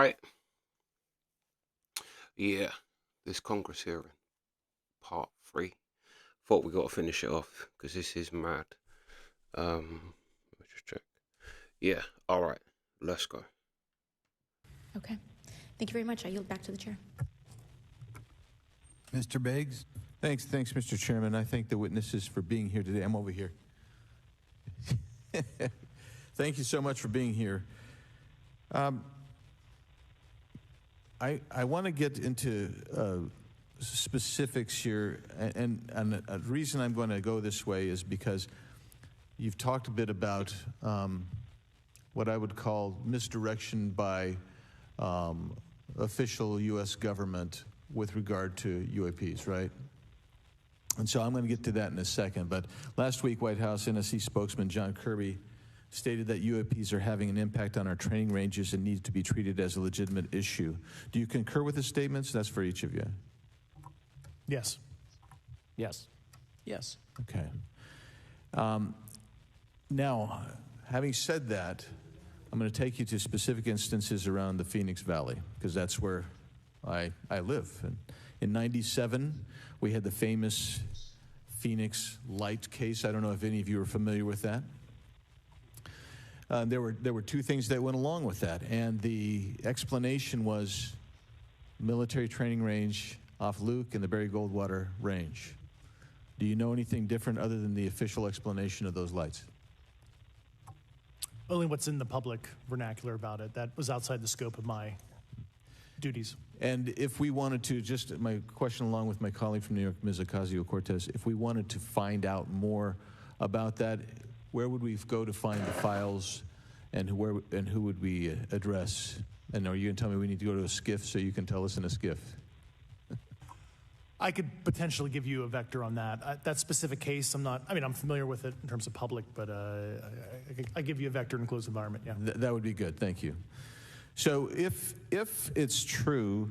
Right. Yeah, this Congress hearing, part 3. Thought we got to finish it off because this is mad. Let me just check. Yeah, all right, let's go. Okay. Thank you very much. I yield back to the chair. Mr. Biggs? Thanks, Mr. Chairman. I thank the witnesses for being here today. I'm over here. Thank you so much for being here. I want to get into specifics here, and the reason I'm going to go this way is because you've talked a bit about what I would call misdirection by official U.S. government with regard to UAPs, right? And so I'm going to get to that in a second. But last week, White House NSC spokesman John Kirby stated that UAPs are having an impact on our training ranges and need to be treated as a legitimate issue. Do you concur with his statements? That's for each of you. Yes. Yes. Yes. Okay. Now, having said that, I'm going to take you to specific instances around the Phoenix Valley, because that's where I live. And in '97, we had the famous Phoenix Light case. I don't know if any of you are familiar with that. There were two things that went along with that, and the explanation was military training range off Luke and the Barry Goldwater Range. Do you know anything different other than the official explanation of those lights? Only what's in the public vernacular about it. That was outside the scope of my duties. And if we wanted to, just my question along with my colleague from New York, Ms. Ocasio-Cortez, if we wanted to find out more about that, where would we go to find the files, and who would we address? And are you going to tell me we need to go to a SCIF so you can tell us in a SCIF? I could potentially give you a vector on that. That specific case, I'm familiar with it in terms of public, but I give you a vector in closed environment, yeah. That would be good, thank you. So if it's true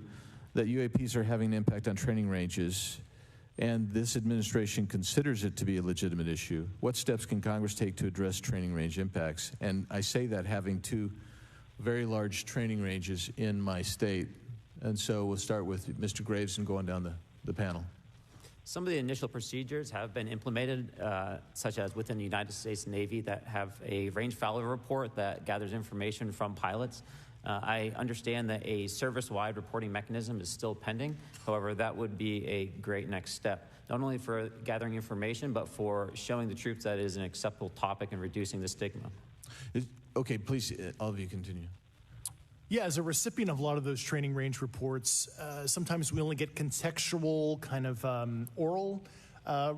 that UAPs are having an impact on training ranges, and this administration considers it to be a legitimate issue, what steps can Congress take to address training range impacts? And I say that having two very large training ranges in my state. And so we'll start with Mr. Graves and go on down the panel. Some of the initial procedures have been implemented, such as within the United States Navy, that have a range failure report that gathers information from pilots. I understand that a service-wide reporting mechanism is still pending. However, that would be a great next step, not only for gathering information, but for showing the troops that it is an acceptable topic and reducing the stigma. Okay, please, all of you continue. Yeah, as a recipient of a lot of those training range reports, sometimes we only get contextual kind of oral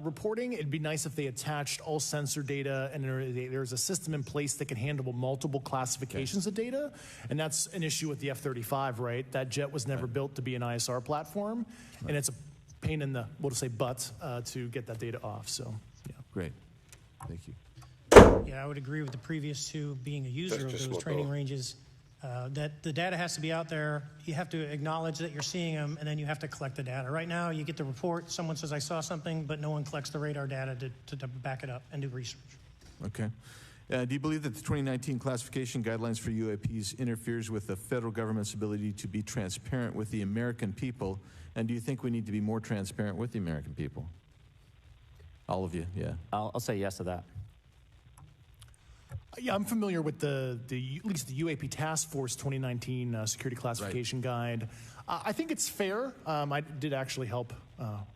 reporting. It'd be nice if they attached all sensor data and there's a system in place that can handle multiple classifications of data. And that's an issue with the F-35, right? That jet was never built to be an ISR platform. And it's a pain in the, we'll just say, butt to get that data off. So, yeah. Great. Thank you. Yeah, I would agree with the previous two. Being a user of those training ranges, that the data has to be out there. You have to acknowledge that you're seeing them, and then you have to collect the data. Right now, you get the report, someone says, I saw something, but no one collects the radar data to back it up and do research. Okay. Do you believe that the 2019 classification guidelines for UAPs interferes with the federal government's ability to be transparent with the American people? And do you think we need to be more transparent with the American people? All of you, yeah. I'll say yes to that. Yeah, I'm familiar with at least the UAP Task Force 2019 Security Classification Guide. I think it's fair. I did actually help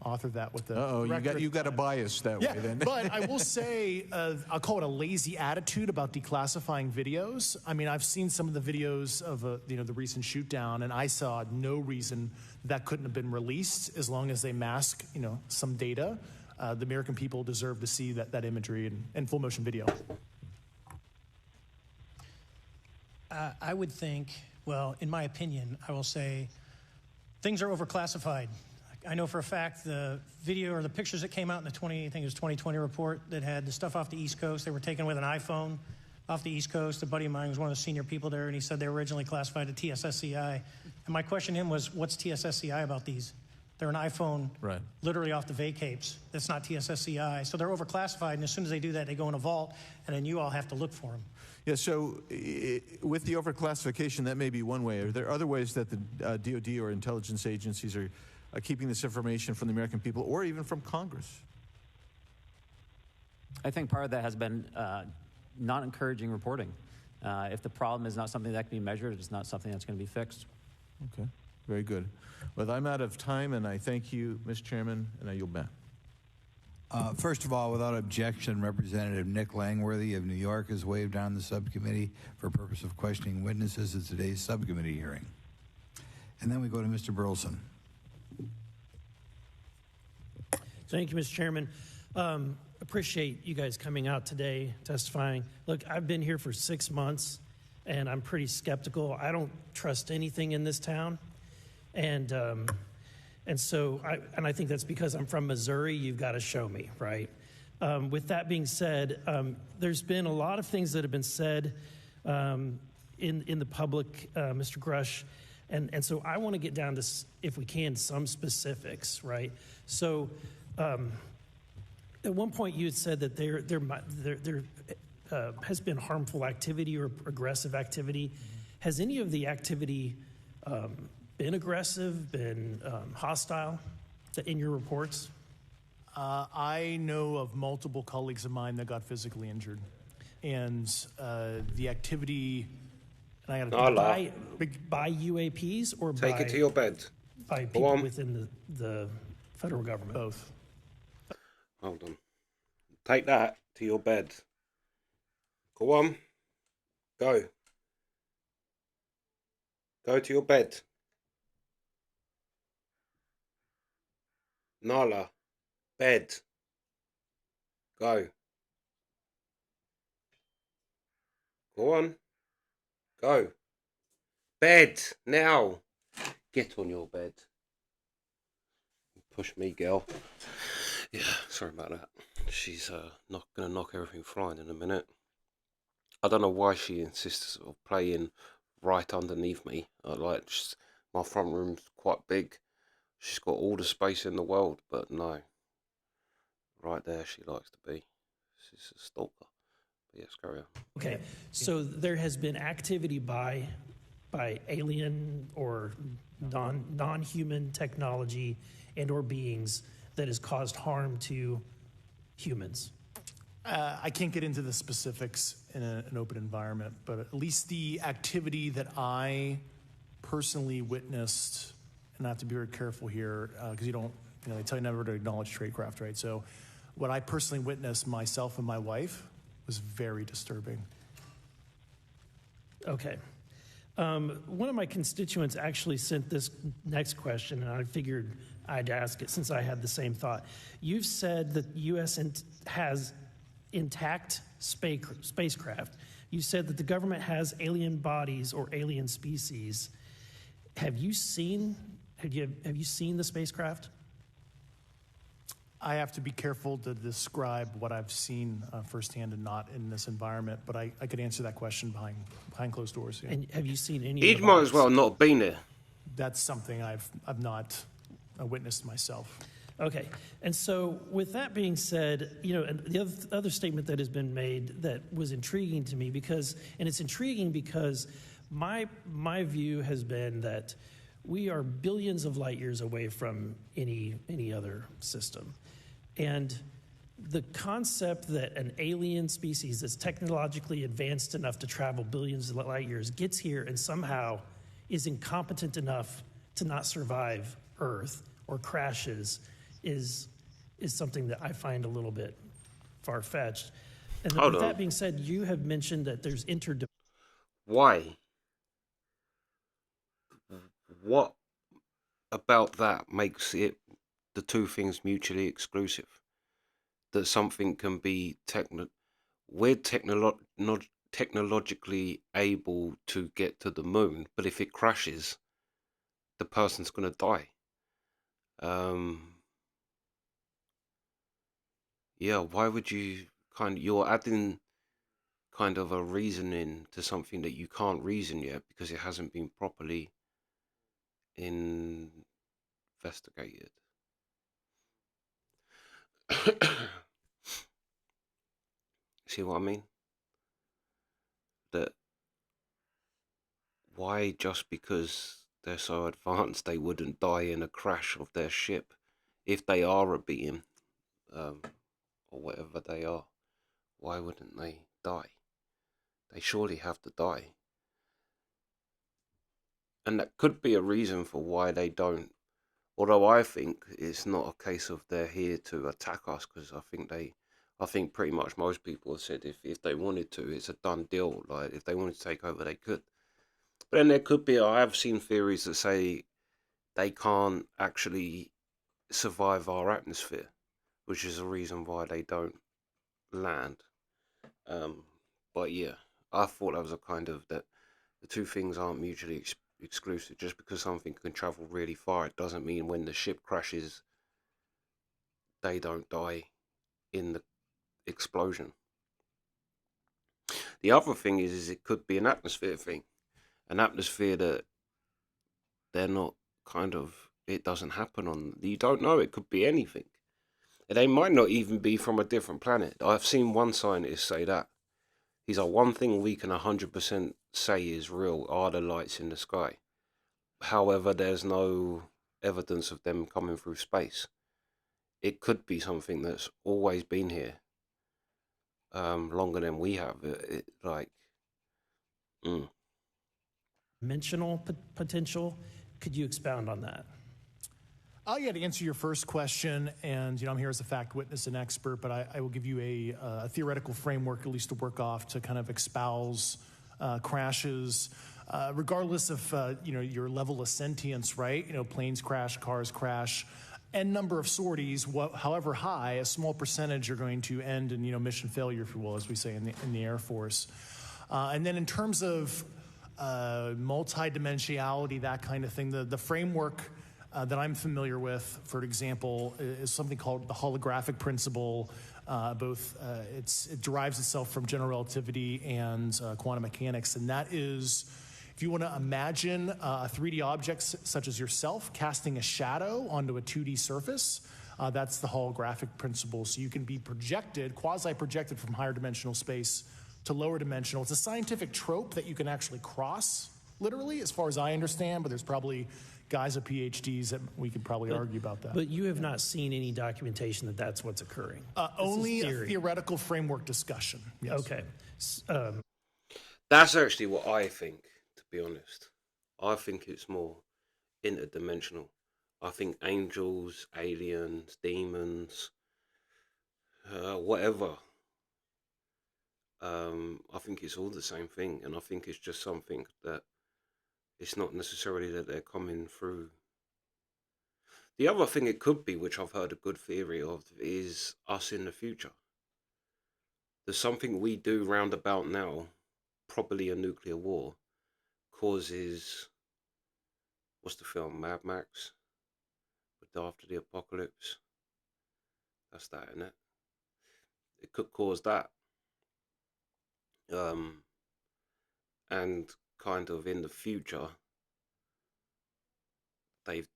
author that with the you got a bias that way then. But I will say, I'll call it a lazy attitude about declassifying videos. I mean, I've seen some of the videos of the recent shoot down, and I saw no reason that couldn't have been released as long as they mask some data. The American people deserve to see that imagery and full motion video. I would think, well, in my opinion, I will say things are overclassified. I know for a fact the video or the pictures that came out in the 2020 report that had the stuff off the East Coast, they were taken with an iPhone off the East Coast. A buddy of mine was one of the senior people there, and he said they were originally classified at TSSCI. And my question to him was, what's TSSCI about these? They're an iPhone literally off the vacapes. That's not TSSCI. So they're overclassified, and as soon as they do that, they go in a vault, and then you all have to look for them. Yeah, so with the overclassification, that may be one way. Are there other ways that the DoD or intelligence agencies are keeping this information from the American people or even from Congress? I think part of that has been not encouraging reporting. If the problem is not something that can be measured, it's not something that's going to be fixed. Okay, very good. Well, I'm out of time, and I thank you, Mr. Chairman, and I yield back. First of all, without objection, Representative Nick Langworthy of New York has waived down the subcommittee for purpose of questioning witnesses at today's subcommittee hearing. And then we go to Mr. Burleson. Thank you, Mr. Chairman. Appreciate you guys coming out today, testifying. Look, I've been here for 6 months, and I'm pretty skeptical. I don't trust anything in this town, and so I think that's because I'm from Missouri. You've got to show me, right? With that being said, there's been a lot of things that have been said in the public, Mr. Grush, and so I want to get down to, if we can, some specifics, right? So. At one point, you had said that there has been harmful activity or aggressive activity. Has any of the activity been aggressive, been hostile in your reports? I know of multiple colleagues of mine that got physically injured. And the activity, and I got by UAPs or Take it to your bed. by people within the federal government? both. Hold on. Take that to your bed. Go on. Go. Go to your bed. Nala. Bed. Go. Go on. Go. Bed. Now. Get on your bed. Push me, girl. Yeah, sorry about that. She's not gonna knock everything flying in a minute. I don't know why she insists of playing right underneath me. My front room's quite big. She's got all the space in the world, but no. Right there she likes to be. She's a stalker. But yes, carry on. Okay, so there has been activity by alien or non-human technology and or beings that has caused harm to humans. I can't get into the specifics in an open environment, but at least the activity that I personally witnessed, and I have to be very careful here because they tell you never to acknowledge tradecraft, right? So what I personally witnessed, myself and my wife, was very disturbing. Okay. One of my constituents actually sent this next question, and I figured I'd ask it since I had the same thought. You've said that the U.S. has intact spacecraft. You said that the government has alien bodies or alien species. Have you seen the spacecraft? I have to be careful to describe what I've seen firsthand and not in this environment, but I could answer that question behind closed doors. Yeah. And have you seen any? He might as well not have been there. That's something I've not witnessed myself. Okay, and so with that being said, and the other statement that has been made that was intriguing to me it's intriguing because my view has been that we are billions of light years away from any other system, and the concept that an alien species that's technologically advanced enough to travel billions of light years gets here and somehow is incompetent enough to not survive Earth or crashes is something that I find a little bit far-fetched. And with that being said, you have mentioned that there's Why? What about that makes it the two things mutually exclusive? That something can be we're technologically able to get to the moon, but if it crashes, the person's going to die. Yeah, why would you you're adding kind of a reasoning to something that you can't reason yet because it hasn't been properly investigated. See what I mean? that why just because they're so advanced they wouldn't die in a crash of their ship if they are a being, or whatever they are. Why wouldn't they die? They surely have to die. And that could be a reason for why they don't. Although I think it's not a case of they're here to attack us, because I think pretty much most people have said if they wanted to, it's a done deal. Like if they wanted to take over, they could. But then there could be, I have seen theories that say they can't actually survive our atmosphere, which is a reason why they don't land. But yeah, I thought that was a kind of that the two things aren't mutually exclusive. Just because something can travel really far, it doesn't mean when the ship crashes, they don't die in the explosion. The other thing is it could be an atmosphere thing, an atmosphere that they're not kind of, it doesn't happen on. You don't know. It could be anything. They might not even be from a different planet. I've seen one scientist say that. He's like, one thing we can 100% say is real are the lights in the sky. However, there's no evidence of them coming through space. It could be something that's always been here, longer than we have. Dimensional potential. Could you expound on that? Yeah, to answer your first question, and I'm here as a fact witness and expert, but I will give you a theoretical framework, at least to work off, to kind of espouse crashes, regardless of your level of sentience, right? Planes crash, cars crash, n number of sorties, however high, a small percentage are going to end in mission failure, if you will, as we say in the Air Force. And then in terms of multidimensionality, that kind of thing, the framework that I'm familiar with, for example, is something called the holographic principle. It derives itself from general relativity and quantum mechanics, and that is, if you want to imagine a 3D object such as yourself casting a shadow onto a 2D surface, that's the holographic principle. So you can be projected, quasi-projected from higher dimensional space to lower dimensional. It's a scientific trope that you can actually cross, literally, as far as I understand, but there's probably guys with PhDs that we could probably argue about that. But you have not seen any documentation that that's what's occurring. Only a theoretical framework discussion. Yes. Okay. That's actually what I think, to be honest. I think it's more interdimensional. I think angels, aliens, demons, whatever. I think it's all the same thing, and I think it's just something that it's not necessarily that they're coming through. The other thing it could be, which I've heard a good theory of, is us in the future. There's something we do round about now, probably a nuclear war, causes, what's the film, Mad Max? With After the Apocalypse? That's that, isn't it? It could cause that. And kind of in the future, they've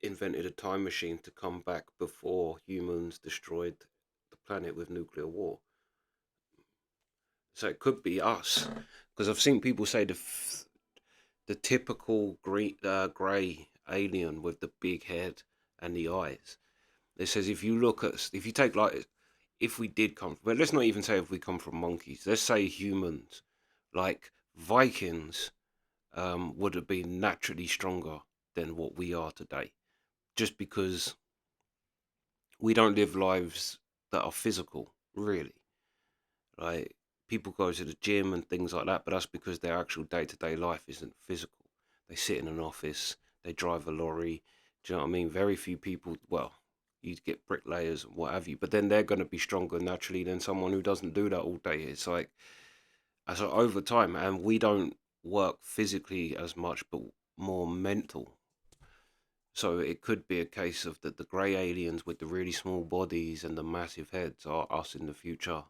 invented a time machine to come back before humans destroyed the planet with nuclear war. So it could be us, because I've seen people say the typical grey alien with the big head and the eyes. It says if you take like, if we did come, but let's not even say if we come from monkeys. Let's say humans, like Vikings, would have been naturally stronger than what we are today, just because we don't live lives that are physical, really. Like people go to the gym and things like that, but that's because their actual day-to-day life isn't physical. They sit in an office, they drive a lorry. Do you know what I mean? Very few people, well, you'd get bricklayers and what have you, but then they're going to be stronger naturally than someone who doesn't do that all day. It's like, as over time, and we don't work physically as much, but more mental. So it could be a case of that the grey aliens with the really small bodies and the massive heads are us in the future.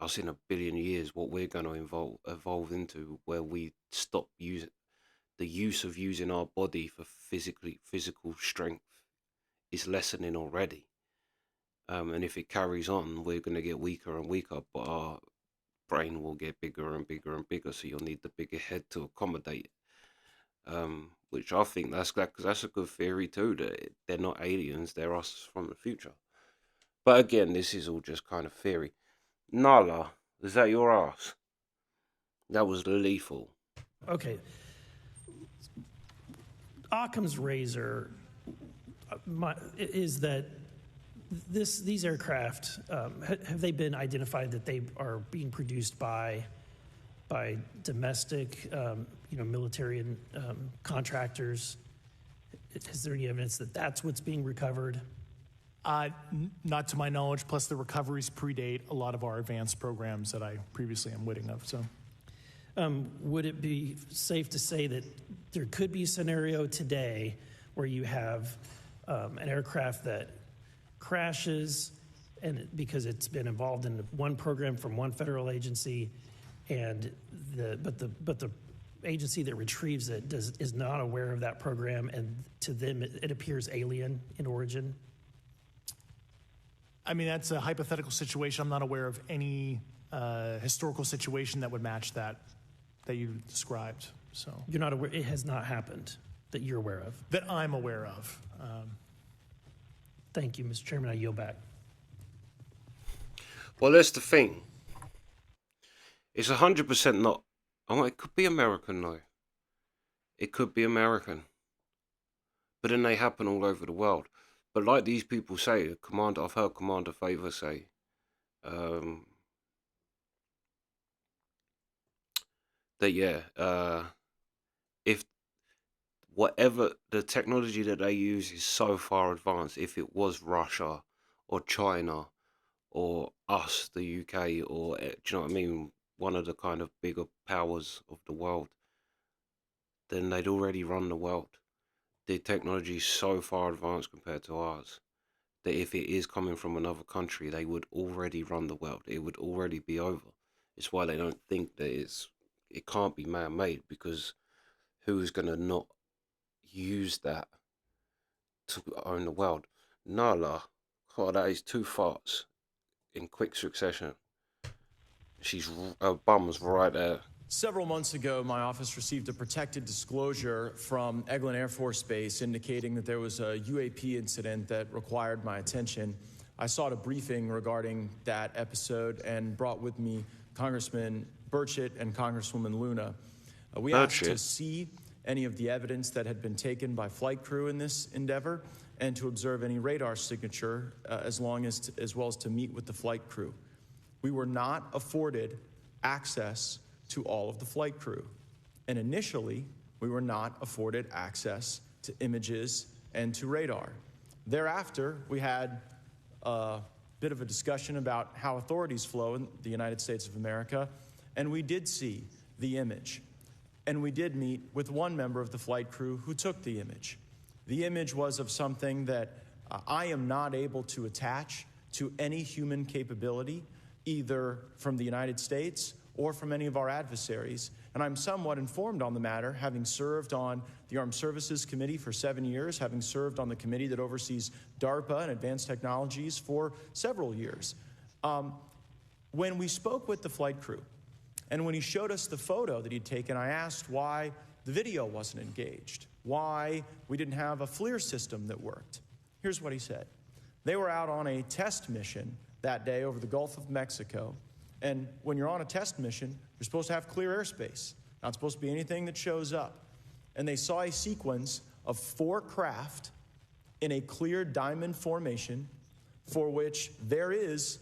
Us in a billion years, what we're going to evolve into, where we stop using the use of using our body for physical strength is lessening already. And if it carries on, we're going to get weaker and weaker, but our brain will get bigger and bigger and bigger, so you'll need the bigger head to accommodate it. Which I think that's a good theory too, that they're not aliens, they're us from the future. But again, this is all just kind of theory. Nala, is that your ass? That was lethal. Okay. Occam's razor is that these aircraft, have they been identified that they are being produced by domestic, military and contractors? Is there any evidence that that's what's being recovered? Not to my knowledge, plus the recoveries predate a lot of our advanced programs that I previously am witting of. So, would it be safe to say that there could be a scenario today where you have an aircraft that crashes and because it's been involved in one program from one federal agency, and but the agency that retrieves it is not aware of that program, and to them it appears alien in origin? I mean, that's a hypothetical situation. I'm not aware of any historical situation that would match that you described. So you're not aware, it has not happened that you're aware of? That I'm aware of. Thank you, Mr. Chairman. I yield back. Well, that's the thing. It's 100% not. Oh, it could be American though. It could be American. But then they happen all over the world. But like these people say, I've heard Commander Favor say, that if whatever the technology that they use is so far advanced, if it was Russia or China or us, the UK, or, do you know what I mean, one of the kind of bigger powers of the world, then they'd already run the world. The technology is so far advanced compared to ours that if it is coming from another country, they would already run the world. It would already be over. It's why they don't think that it can't be man-made, because who is going to not use that to own the world? Nala, oh, that is 2 farts in quick succession. Her bum's right there. Several months ago, my office received a protected disclosure from Eglin Air Force Base indicating that there was a UAP incident that required my attention. I sought a briefing regarding that episode and brought with me Congressman Burchett and Congresswoman Luna. We asked to see any of the evidence that had been taken by flight crew in this endeavor and to observe any radar signature as well as to meet with the flight crew. We were not afforded access to all of the flight crew. And initially, we were not afforded access to images and to radar. Thereafter, we had a bit of a discussion about how authorities flow in the United States of America, and we did see the image. And we did meet with one member of the flight crew who took the image. The image was of something that I am not able to attach to any human capability, either from the United States or from any of our adversaries. And I'm somewhat informed on the matter, having served on the Armed Services Committee for 7 years, having served on the committee that oversees DARPA and advanced technologies for several years. When we spoke with the flight crew, and when he showed us the photo that he'd taken, I asked why the video wasn't engaged, why we didn't have a FLIR system that worked. Here's what he said. They were out on a test mission that day over the Gulf of Mexico. And when you're on a test mission, you're supposed to have clear airspace. Not supposed to be anything that shows up. And they saw a sequence of 4 craft in a clear diamond formation for which there is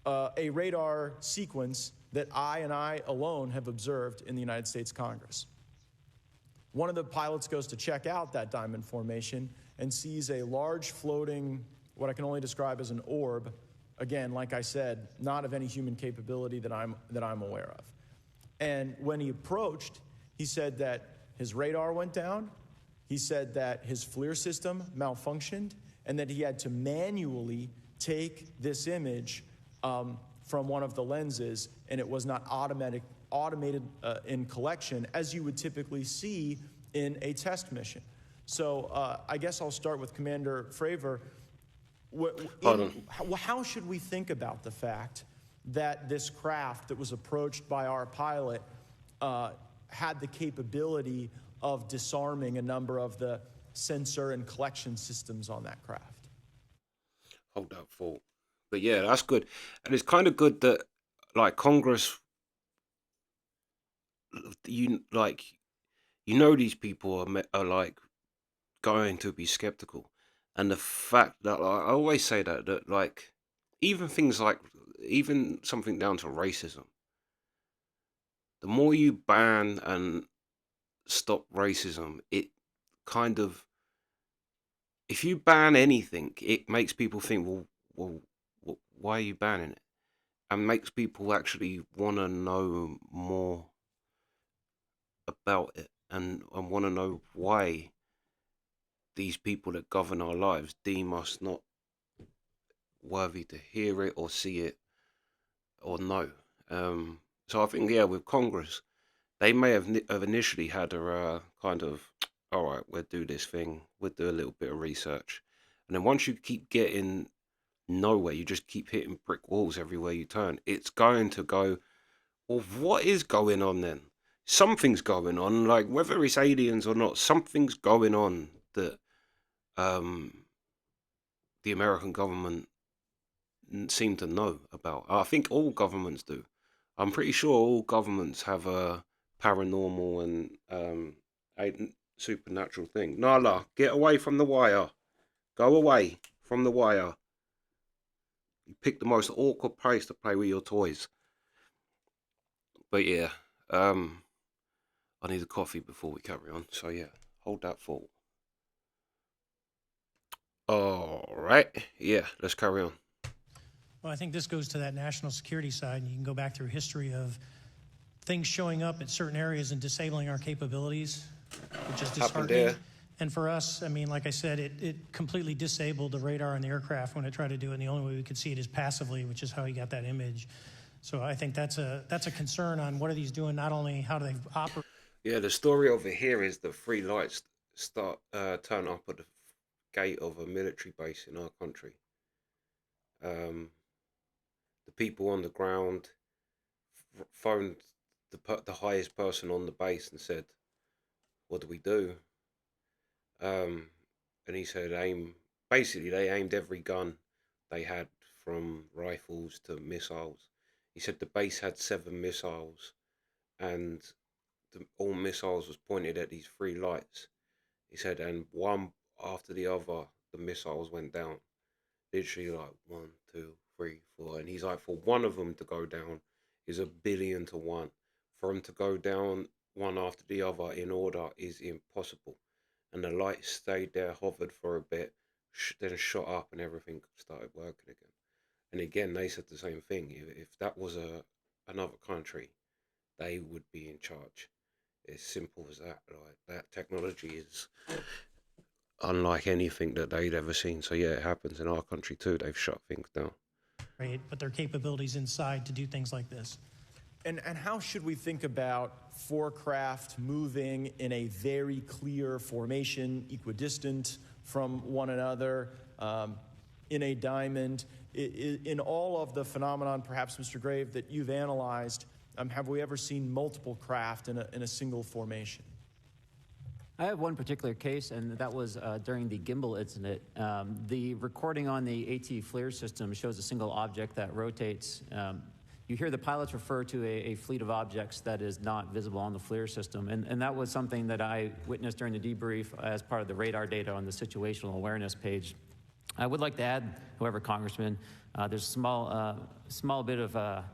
a radar sequence that I alone have observed in the United States Congress. One of the pilots goes to check out that diamond formation and sees a large floating, what I can only describe as an orb. Again, like I said, not of any human capability that I'm aware of. And when he approached, he said that his radar went down, he said that his FLIR system malfunctioned, and that he had to manually take this image from one of the lenses, and it was not automated in collection, as you would typically see in a test mission. So I guess I'll start with Commander Fravor. How should we think about the fact that this craft that was approached by our pilot had the capability of disarming a number of the sensor and collection systems on that craft. Hold that thought. But yeah, that's good. And it's kind of good that, like, Congress, these people are like going to be skeptical. And the fact that, like, I always say that like, even things like, even something down to racism, the more you ban and stop racism, it kind of, if you ban anything, it makes people think, well, why are you banning it? And makes people actually want to know more about it, and want to know why these people that govern our lives deem us not worthy to hear it or see it or know. So I think, yeah, with Congress, they may have initially had a kind of, all right, we'll do this thing, we'll do a little bit of research. And then once you keep getting nowhere, you just keep hitting brick walls everywhere you turn, it's going to go, well, what is going on then? Something's going on, like whether it's aliens or not, something's going on that the American government seem to know about. I think all governments do. I'm pretty sure all governments have a paranormal and supernatural thing. Nala, get away from the wire. Go away from the wire. You picked the most awkward place to play with your toys. But yeah, I need a coffee before we carry on. So yeah, hold that thought. All right. Yeah, let's carry on. Well, I think this goes to that national security side, and you can go back through history of things showing up in certain areas and disabling our capabilities, which is disheartening. And for us, I mean, like I said, it completely disabled the radar on the aircraft when it tried to do it, and the only way we could see it is passively, which is how he got that image. So I think that's a concern on what are these doing, not only how do they operate. Yeah, the story over here is the three lights turn up at the gate of a military base in our country. The people on the ground phoned the highest person on the base and said, "What do we do?" And he said, "Aim." Basically, they aimed every gun they had, from rifles to missiles. He said the base had 7 missiles, and all missiles was pointed at these 3 lights. He said, and one after the other, the missiles went down. Literally like 1, 2, 3, 4. And he's like, for one of them to go down is 1,000,000,000 to 1. For them to go down one after the other in order is impossible. And the lights stayed there, hovered for a bit, then shot up, and everything started working again. And again, they said the same thing. If that was another country, they would be in charge. It's simple as that. Like, that technology is unlike anything that they'd ever seen. So yeah, it happens in our country too. They've shut things down. Right, but their capabilities inside to do things like this. And how should we think about 4 craft moving in a very clear formation, equidistant from one another, in a diamond? In all of the phenomenon, perhaps, Mr. Grave, that you've analyzed, have we ever seen multiple craft in a single formation? I have one particular case, and that was during the gimbal incident. The recording on the AT FLIR system shows a single object that rotates. You hear the pilots refer to a fleet of objects that is not visible on the FLIR system, and that was something that I witnessed during the debrief as part of the radar data on the situational awareness page. I would like to add, however, Congressman, there's a small bit of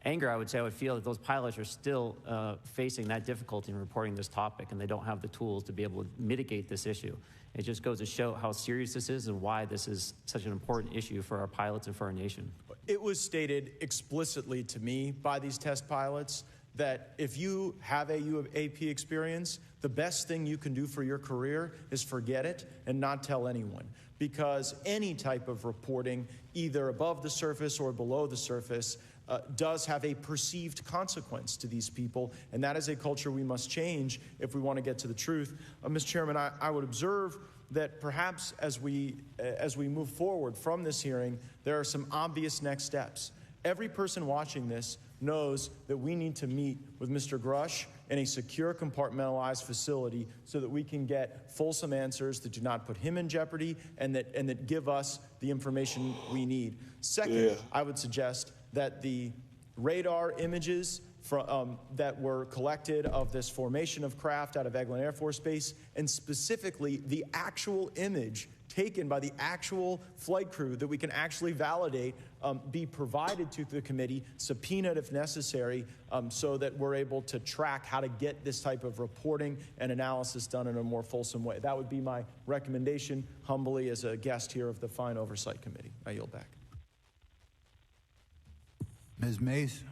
anger, I would say. I would feel that those pilots are still facing that difficulty in reporting this topic, and they don't have the tools to be able to mitigate this issue. It just goes to show how serious this is and why this is such an important issue for our pilots and for our nation. It was stated explicitly to me by these test pilots that if you have a UAP experience, the best thing you can do for your career is forget it and not tell anyone. Because any type of reporting, either above the surface or below the surface, does have a perceived consequence to these people, and that is a culture we must change if we want to get to the truth. Mr. Chairman, I would observe that perhaps as we move forward from this hearing, there are some obvious next steps. Every person watching this knows that we need to meet with Mr. Grush in a secure, compartmentalized facility so that we can get fulsome answers that do not put him in jeopardy and that give us the information we need. Second, I would suggest that the radar images that were collected of this formation of craft out of Eglin Air Force Base, and specifically the actual image taken by the actual flight crew that we can actually validate, be provided to the committee, subpoenaed if necessary, so that we're able to track how to get this type of reporting and analysis done in a more fulsome way. That would be my recommendation, humbly, as a guest here of the Fine Oversight Committee. I yield back. Ms. Mace?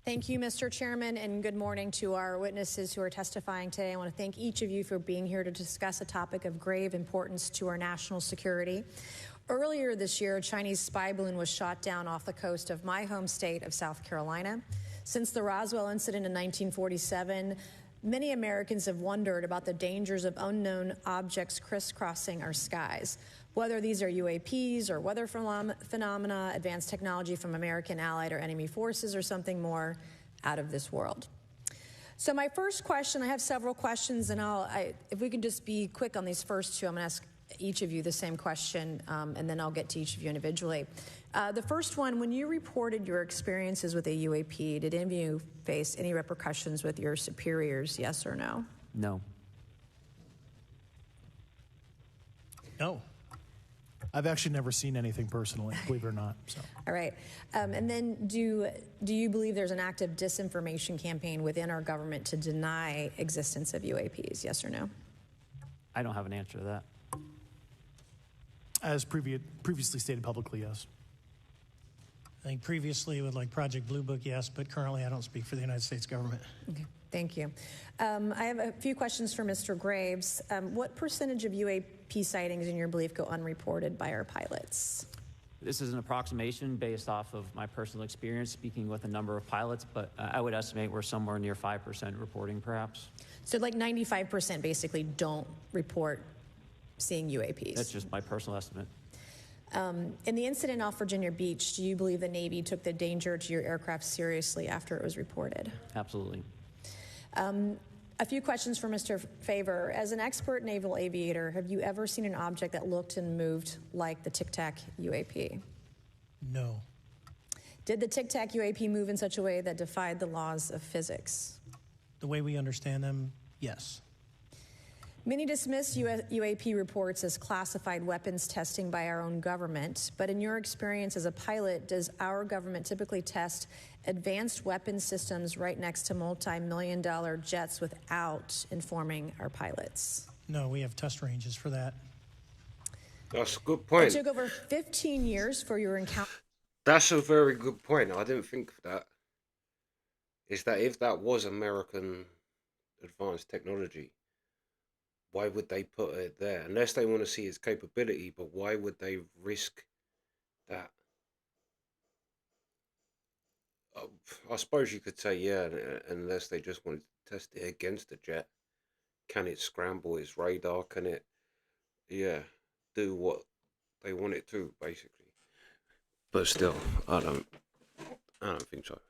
Thank you, Mr. Chairman, and good morning to our witnesses who are testifying today. I want to thank each of you for being here to discuss a topic of grave importance to our national security. Earlier this year, a Chinese spy balloon was shot down off the coast of my home state of South Carolina. Since the Roswell incident in 1947, many Americans have wondered about the dangers of unknown objects crisscrossing our skies. Whether these are UAPs or weather phenomena, advanced technology from American allied or enemy forces, or something more out of this world. So my first question, I have several questions, and if we can just be quick on these first two, I'm going to ask each of you the same question, and then I'll get to each of you individually. The first one, when you reported your experiences with a UAP, did any of you face any repercussions with your superiors, yes or no? No. No. I've actually never seen anything personally, believe it or not. So. All right. And then do you believe there's an active disinformation campaign within our government to deny existence of UAPs, yes or no? I don't have an answer to that. As previously stated publicly, yes. I think previously with like Project Blue Book, yes, but currently I don't speak for the United States government. Okay, thank you. I have a few questions for Mr. Graves. What percentage of UAP sightings, in your belief, go unreported by our pilots? This is an approximation based off of my personal experience speaking with a number of pilots, but I would estimate we're somewhere near 5% reporting, perhaps. So like 95% basically don't report seeing UAPs? That's just my personal estimate. In the incident off Virginia Beach, do you believe the Navy took the danger to your aircraft seriously after it was reported? Absolutely. A few questions for Mr. Favor. As an expert naval aviator, have you ever seen an object that looked and moved like the Tic Tac UAP? No. Did the Tic Tac UAP move in such a way that defied the laws of physics? The way we understand them, yes. Many dismiss UAP reports as classified weapons testing by our own government, but in your experience as a pilot, does our government typically test advanced weapon systems right next to multi-million-dollar jets without informing our pilots? No, we have test ranges for that. That's a good point. It took over 15 years for your encounter. That's a very good point. I didn't think of that. Is that if that was American advanced technology, why would they put it there? Unless they want to see its capability, but why would they risk that? I suppose you could say, yeah, unless they just wanted to test it against a jet. Can it scramble its radar? Can it, do what they want it to, basically? But still, I don't think so.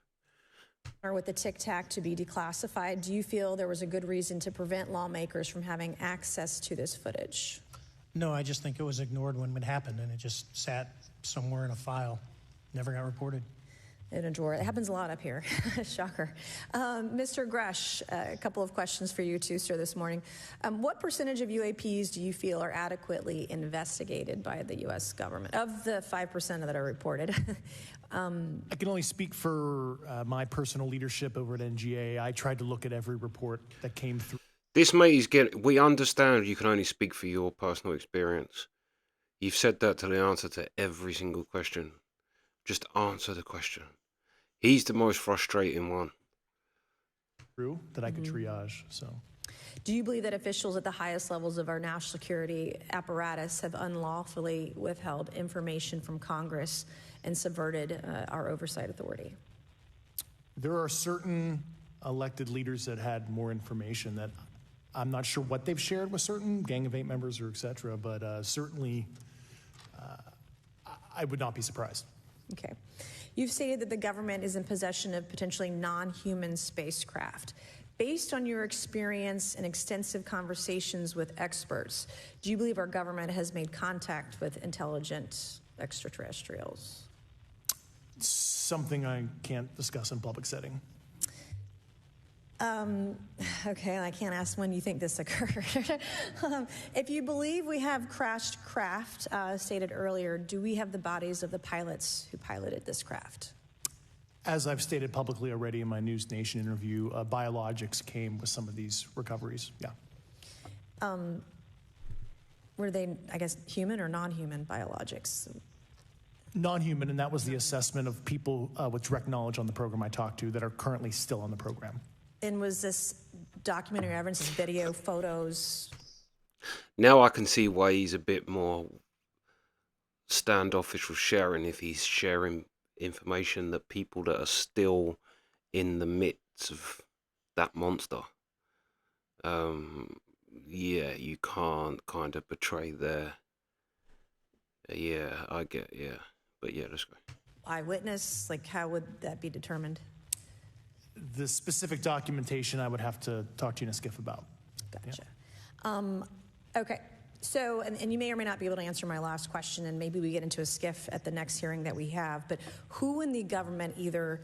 With the Tic Tac to be declassified, do you feel there was a good reason to prevent lawmakers from having access to this footage? No, I just think it was ignored when it happened, and it just sat somewhere in a file. Never got reported. In a drawer. It happens a lot up here. Shocker. Mr. Grush, a couple of questions for you too, sir, this morning. What percentage of UAPs do you feel are adequately investigated by the U.S. government, of the 5% that are reported? I can only speak for my personal leadership over at NGA. I tried to look at every report that came through. This mate is getting, we understand you can only speak for your personal experience. You've said that to the answer to every single question. Just answer the question. He's the most frustrating one. That I could triage, so. Do you believe that officials at the highest levels of our national security apparatus have unlawfully withheld information from Congress and subverted our oversight authority? There are certain elected leaders that had more information that I'm not sure what they've shared with certain Gang of Eight members or et cetera, but certainly I would not be surprised. Okay. You've stated that the government is in possession of potentially non-human spacecraft. Based on your experience and extensive conversations with experts, do you believe our government has made contact with intelligent extraterrestrials? Something I can't discuss in public setting. Okay, I can't ask when you think this occurred. If you believe we have crashed craft, stated earlier, do we have the bodies of the pilots who piloted this craft? As I've stated publicly already in my News Nation interview, biologics came with some of these recoveries. Yeah. Were they, I guess, human or non-human biologics? Non-human, and that was the assessment of people with direct knowledge on the program I talked to that are currently still on the program. And was this documentary evidence, this video, photos? Now I can see why he's a bit more standoffish with sharing, if he's sharing information that people that are still in the midst of that monster. Yeah, you can't kind of betray their... Yeah, I get, yeah. But yeah, let's go. Eyewitness, like how would that be determined? The specific documentation I would have to talk to you in a skiff about. Gotcha. Yeah. Okay. So, and you may or may not be able to answer my last question, and maybe we get into a skiff at the next hearing that we have, but who in the government, either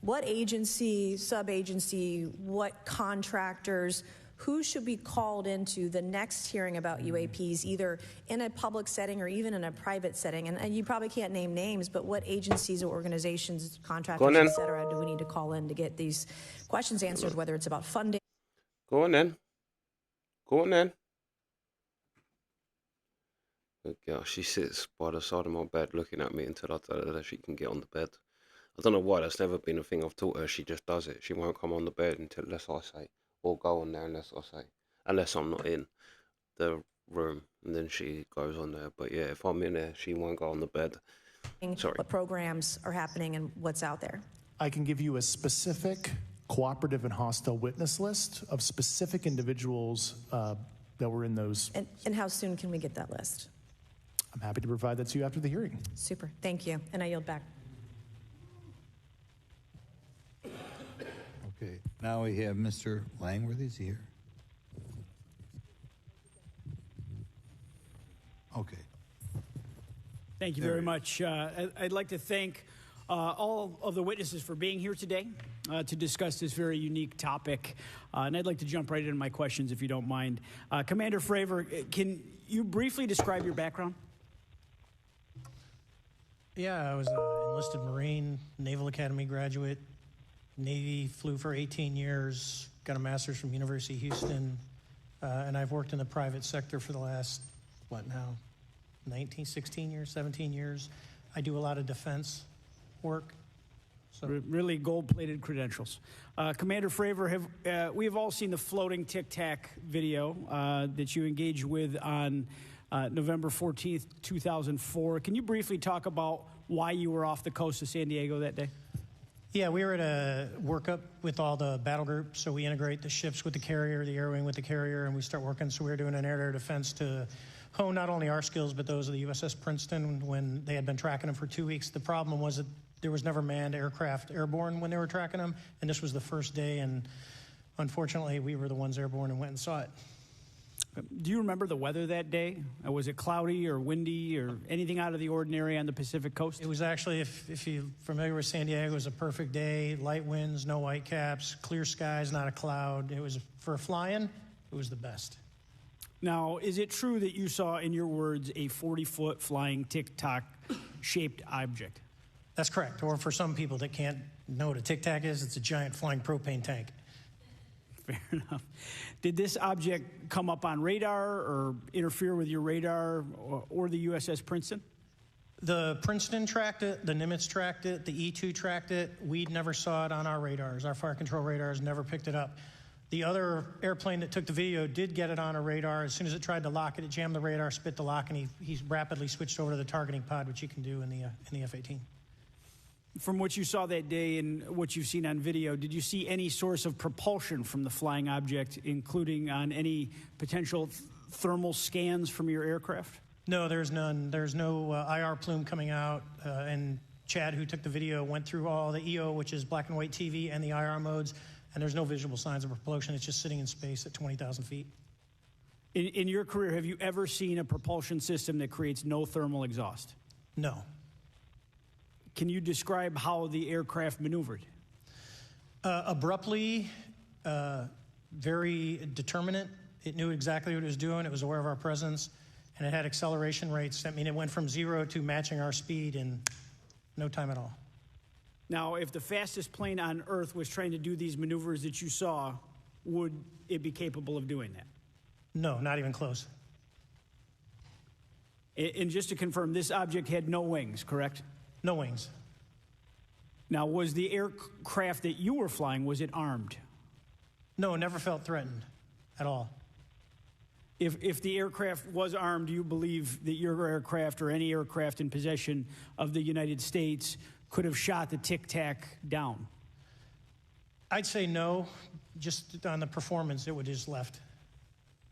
what agency, sub-agency, what contractors, who should be called into the next hearing about UAPs, either in a public setting or even in a private setting? And you probably can't name names, but what agencies or organizations, contractors, et cetera, do we need to call in to get these questions answered, whether it's about funding? Go on then. Go on then. Oh gosh, she sits by the side of my bed looking at me until I tell her that she can get on the bed. I don't know why, that's never been a thing I've taught her. She just does it. She won't come on the bed unless I say, or go on there unless I say, unless I'm not in the room, and then she goes on there. But yeah, if I'm in there, she won't go on the bed. Sorry. What programs are happening and what's out there? I can give you a specific cooperative and hostile witness list of specific individuals that were in those. And how soon can we get that list? I'm happy to provide that to you after the hearing. Super. Thank you. And I yield back. Okay, now we have Mr. Langworthy. Is he here? Okay. Thank you very much. I'd like to thank all of the witnesses for being here today to discuss this very unique topic. And I'd like to jump right into my questions, if you don't mind. Commander Fravor, can you briefly describe your background? Yeah, I was an enlisted Marine, Naval Academy graduate, Navy, flew for 18 years, got a master's from University of Houston, and I've worked in the private sector for the last, 16 years, 17 years. I do a lot of defense work. So. Really gold-plated credentials. Commander Fravor, we have all seen the floating Tic Tac video that you engaged with on November 14th, 2004. Can you briefly talk about why you were off the coast of San Diego that day? Yeah, we were at a workup with all the battle groups, so we integrate the ships with the carrier, the air wing with the carrier, and we start working. So we were doing an air-to-air defense to hone not only our skills, but those of the USS Princeton when they had been tracking them for 2 weeks. The problem was that there was never manned aircraft airborne when they were tracking them, and this was the first day, and unfortunately, we were the ones airborne and went and saw it. Do you remember the weather that day? Was it cloudy or windy or anything out of the ordinary on the Pacific coast? It was actually, if you're familiar with San Diego, it was a perfect day. Light winds, no whitecaps, clear skies, not a cloud. It was, for flying, it was the best. Now, is it true that you saw, in your words, a 40-foot flying Tic-Tac shaped object? That's correct. Or for some people that can't know what a Tic-Tac is, it's a giant flying propane tank. Fair enough. Did this object come up on radar or interfere with your radar or the USS Princeton? The Princeton tracked it, the Nimitz tracked it, the E-2 tracked it. We never saw it on our radars. Our fire control radars never picked it up. The other airplane that took the video did get it on a radar. As soon as it tried to lock it, it jammed the radar, spit the lock, and he rapidly switched over to the targeting pod, which you can do in the F-18. From what you saw that day and what you've seen on video, did you see any source of propulsion from the flying object, including on any potential thermal scans from your aircraft? No, there's none. There's no IR plume coming out, and Chad, who took the video, went through all the EO, which is black and white TV, and the IR modes, and there's no visible signs of propulsion. It's just sitting in space at 20,000 feet. In your career, have you ever seen a propulsion system that creates no thermal exhaust? No. Can you describe how the aircraft maneuvered? Abruptly, very determinate. It knew exactly what it was doing. It was aware of our presence, and it had acceleration rates. I mean, it went from 0 to matching our speed in no time at all. Now, if the fastest plane on Earth was trying to do these maneuvers that you saw, would it be capable of doing that? No, not even close. And just to confirm, this object had no wings, correct? No wings. Now, was the aircraft that you were flying, was it armed? No, never felt threatened at all. If the aircraft was armed, do you believe that your aircraft or any aircraft in possession of the United States could have shot the Tic Tac down? I'd say no. Just on the performance, it would have just left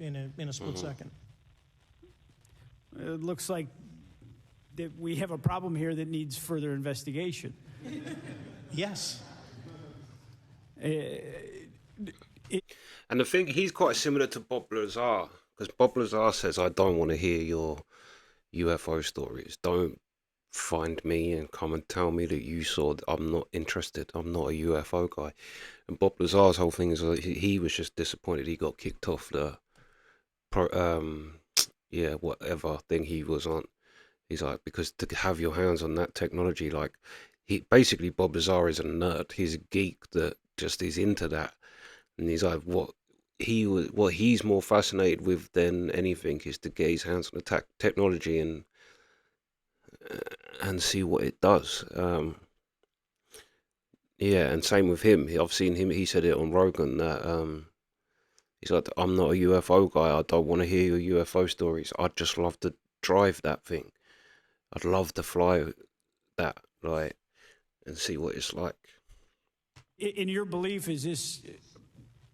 in a split second. It looks like that we have a problem here that needs further investigation. Yes. And the thing, he's quite similar to Bob Lazar, because Bob Lazar says, I don't want to hear your UFO stories. Don't find me and come and tell me that you saw. I'm not interested. I'm not a UFO guy. And Bob Lazar's whole thing is like, he was just disappointed he got kicked off the whatever thing he was on. He's like, because to have your hands on that technology, like, basically Bob Lazar is a nerd. He's a geek that just is into that. And he's like, what he's more fascinated with than anything is to get his hands on the technology and see what it does. And same with him. I've seen him. He said it on Rogan that he's like, I'm not a UFO guy. I don't want to hear your UFO stories. I'd just love to drive that thing. I'd love to fly that, like, and see what it's like. In your belief, is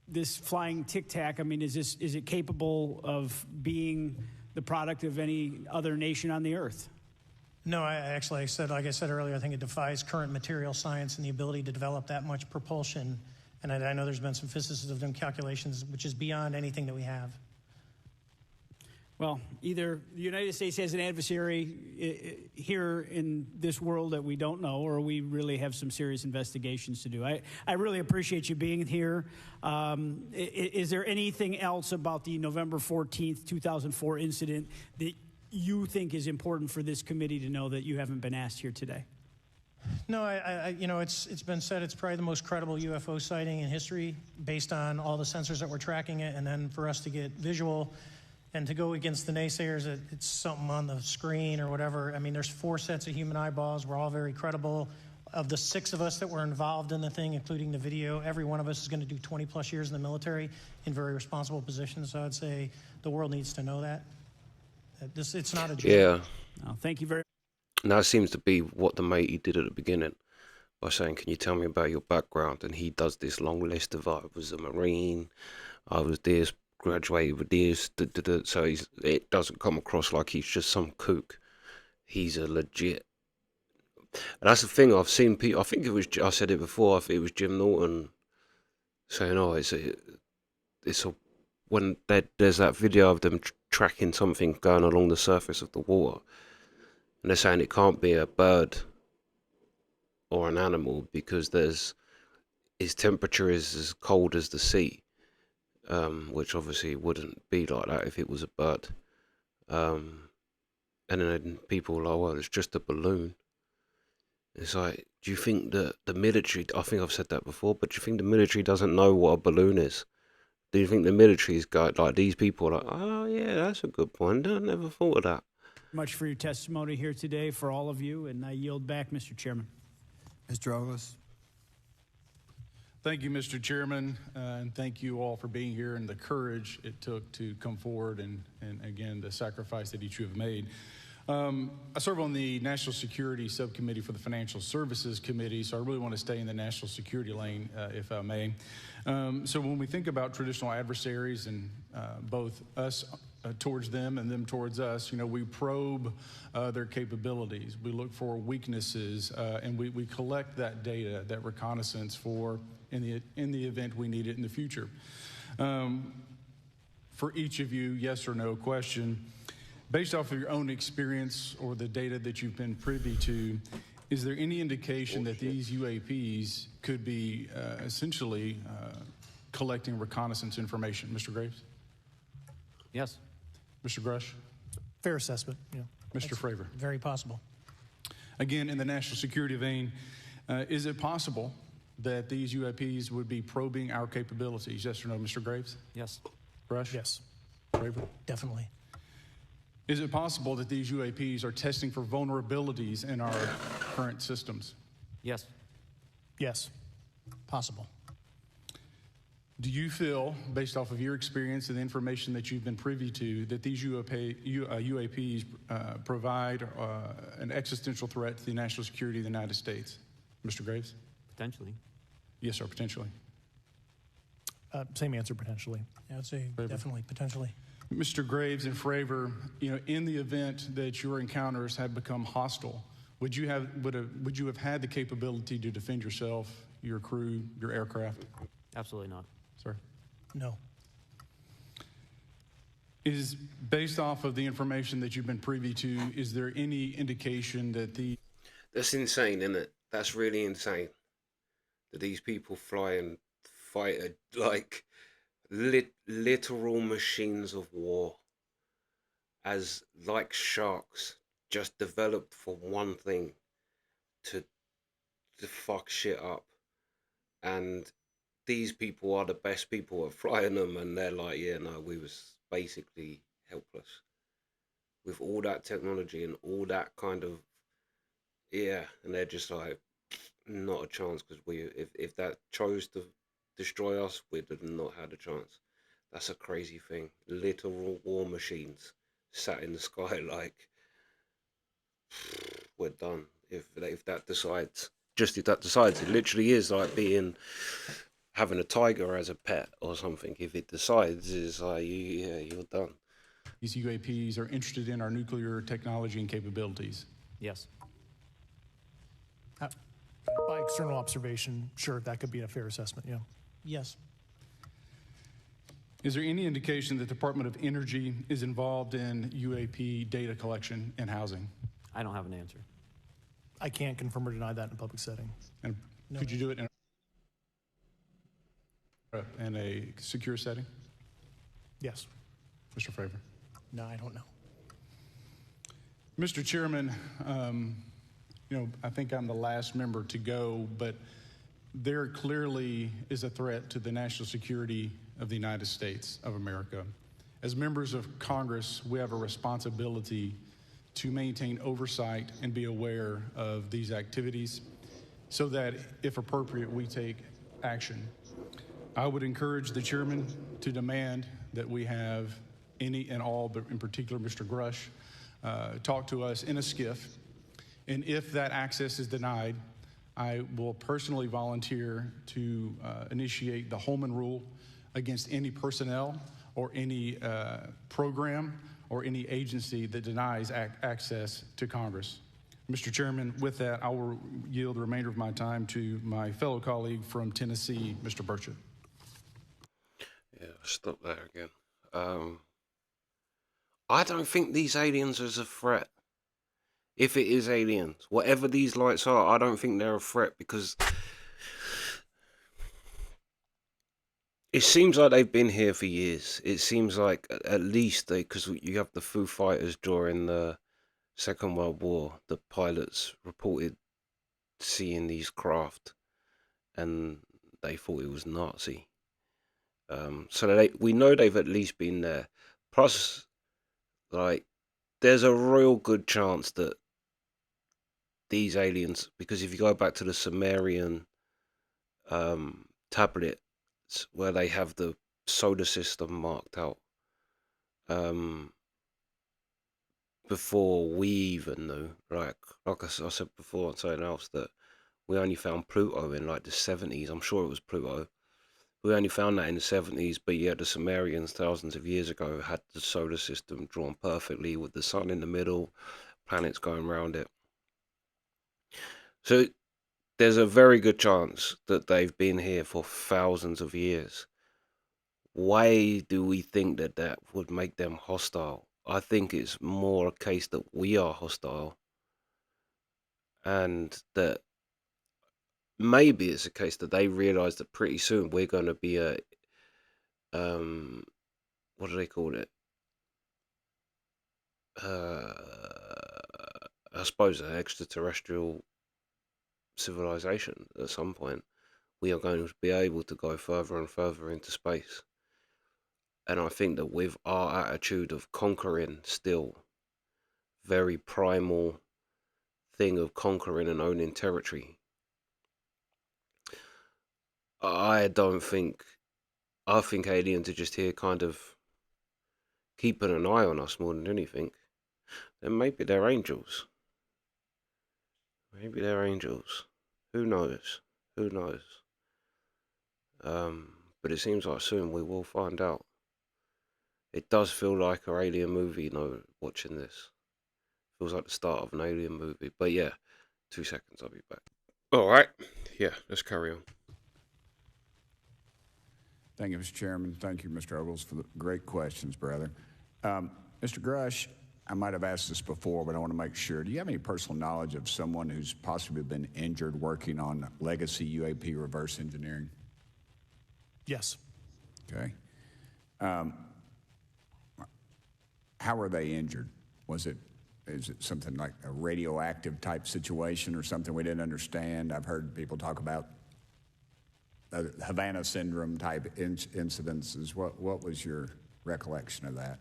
this flying Tic Tac, I mean, is it capable of being the product of any other nation on the Earth? No, like I said earlier, I think it defies current material science and the ability to develop that much propulsion. And I know there's been some physicists who have done calculations, which is beyond anything that we have. Well, either the United States has an adversary here in this world that we don't know, or we really have some serious investigations to do. I really appreciate you being here. Is there anything else about the November 14th, 2004 incident that you think is important for this committee to know that you haven't been asked here today? No, it's been said it's probably the most credible UFO sighting in history based on all the sensors that were tracking it, and then for us to get visual and to go against the naysayers that it's something on the screen or whatever. I mean, there's 4 sets of human eyeballs. We're all very credible. Of the 6 of us that were involved in the thing, including the video, every one of us is going to do 20-plus years in the military in very responsible positions. So I'd say the world needs to know that. It's not a joke. Yeah. Oh, thank you very much. And that seems to be what the matey did at the beginning by saying, can you tell me about your background? And he does this long list of, I was a Marine, I was this, graduated with this, so it doesn't come across like he's just some kook. He's a legit. And that's the thing, I've seen people, I think it was, I said it before, it was Jim Norton saying, oh, when there's that video of them tracking something going along the surface of the water, and they're saying it can't be a bird or an animal because his temperature is as cold as the sea, which obviously wouldn't be like that if it was a bird. And then people are like, well, it's just a balloon. It's like, do you think that the military, I think I've said that before, but do you think the military doesn't know what a balloon is? Do you think the military's got, like, these people are like, oh yeah, that's a good point, I never thought of that. Much for your testimony here today for all of you, and I yield back, Mr. Chairman. Mr. Ogles. Thank you, Mr. Chairman, and thank you all for being here and the courage it took to come forward and again, the sacrifice that each of you have made. I serve on the National Security Subcommittee for the Financial Services Committee, so I really want to stay in the national security lane, if I may. So when we think about traditional adversaries and both us towards them and them towards us. You know, we probe their capabilities. We look for weaknesses, and we collect that data, that reconnaissance for in the event we need it in the future. For each of you, yes or no question, based off of your own experience or the data that you've been privy to, is there any indication that these UAPs could be essentially collecting reconnaissance information? Mr. Graves? Yes. Mr. Grush? Fair assessment, yeah. Mr. Fravor? Very possible. Again, in the national security vein, is it possible that these UAPs would be probing our capabilities? Yes or no, Mr. Graves? Yes. Grush? Yes. Fravor? Definitely. Is it possible that these UAPs are testing for vulnerabilities in our current systems? Yes. Yes. Possible. Do you feel, based off of your experience and the information that you've been privy to, that these UAPs provide an existential threat to the national security of the United States? Mr. Graves? Potentially. Yes, sir, potentially. Same answer, potentially. Yeah, I'd say Fravor. definitely, potentially. Mr. Graves and Fravor, you know, in the event that your encounters have become hostile, would you have had the capability to defend yourself, your crew, your aircraft? Absolutely not. Sir? No. Is based off of the information that you've been privy to, is there any indication that That's insane, isn't it? That's really insane. That these people fly and fight like literal machines of war, as like sharks, just developed for one thing, to fuck shit up. And these people are the best people at flying them, and they're like, yeah, no, we was basically helpless with all that technology and all that kind of, yeah, and they're just like, not a chance, because if that chose to destroy us, we'd have not had a chance. That's a crazy thing. Literal war machines sat in the sky like, we're done. If that decides, just if that decides, it literally is like having a tiger as a pet or something. If it decides, it's like, yeah, you're done. these UAPs are interested in our nuclear technology and capabilities? Yes. By external observation, sure, that could be a fair assessment, yeah. Yes. Is there any indication that the Department of Energy is involved in UAP data collection and housing? I don't have an answer. I can't confirm or deny that in a public setting. And could you do it in a secure setting? Yes. Mr. Fravor? No, I don't know. Mr. Chairman, you know, I think I'm the last member to go, but there clearly is a threat to the national security of the United States of America. As members of Congress, we have a responsibility to maintain oversight and be aware of these activities so that, if appropriate, we take action. I would encourage the chairman to demand that we have any and all, but in particular Mr. Grush, talk to us in a skiff. And if that access is denied, I will personally volunteer to initiate the Holman Rule against any personnel or any program or any agency that denies access to Congress. Mr. Chairman, with that, I will yield the remainder of my time to my fellow colleague from Tennessee, Mr. Burchett. Yeah, stop there again. I don't think these aliens is a threat. If it is aliens, whatever these lights are, I don't think they're a threat, because it seems like they've been here for years. It seems like at least because you have the Foo Fighters during the Second World War, the pilots reported seeing these craft and they thought it was Nazi. So we know they've at least been there. Plus, like, there's a real good chance that these aliens, because if you go back to the Sumerian tablets where they have the solar system marked out, before we even knew, like I said before on something else, that we only found Pluto in like the 70s. I'm sure it was Pluto. We only found that in the 70s, but yet the Sumerians thousands of years ago had the solar system drawn perfectly with the sun in the middle, planets going around it. So there's a very good chance that they've been here for thousands of years. Why do we think that that would make them hostile? I think it's more a case that we are hostile, and that maybe it's a case that they realize that pretty soon we're going to be a what do they call it? I suppose an extraterrestrial civilization at some point. We are going to be able to go further and further into space. And I think that with our attitude of conquering still, very primal thing of conquering and owning territory, I think aliens are just here kind of keeping an eye on us more than anything. Then maybe they're angels. Maybe they're angels. Who knows? Who knows? But it seems like soon we will find out. It does feel like an alien movie, watching this. Feels like the start of an alien movie. But yeah, 2 seconds, I'll be back. Alright, yeah, let's carry on. Thank you, Mr. Chairman. Thank you, Mr. Ogles, for the great questions, brother. Mr. Grush, I might have asked this before, but I want to make sure. Do you have any personal knowledge of someone who's possibly been injured working on legacy UAP reverse engineering? Yes. Okay. How were they injured? Is it something like a radioactive type situation or something we didn't understand? I've heard people talk about Havana syndrome type incidences. What was your recollection of that?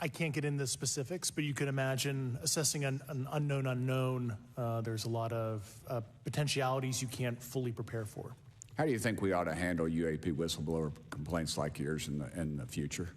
I can't get into specifics, but you can imagine assessing an unknown unknown. There's a lot of potentialities you can't fully prepare for. How do you think we ought to handle UAP whistleblower complaints like yours in the future?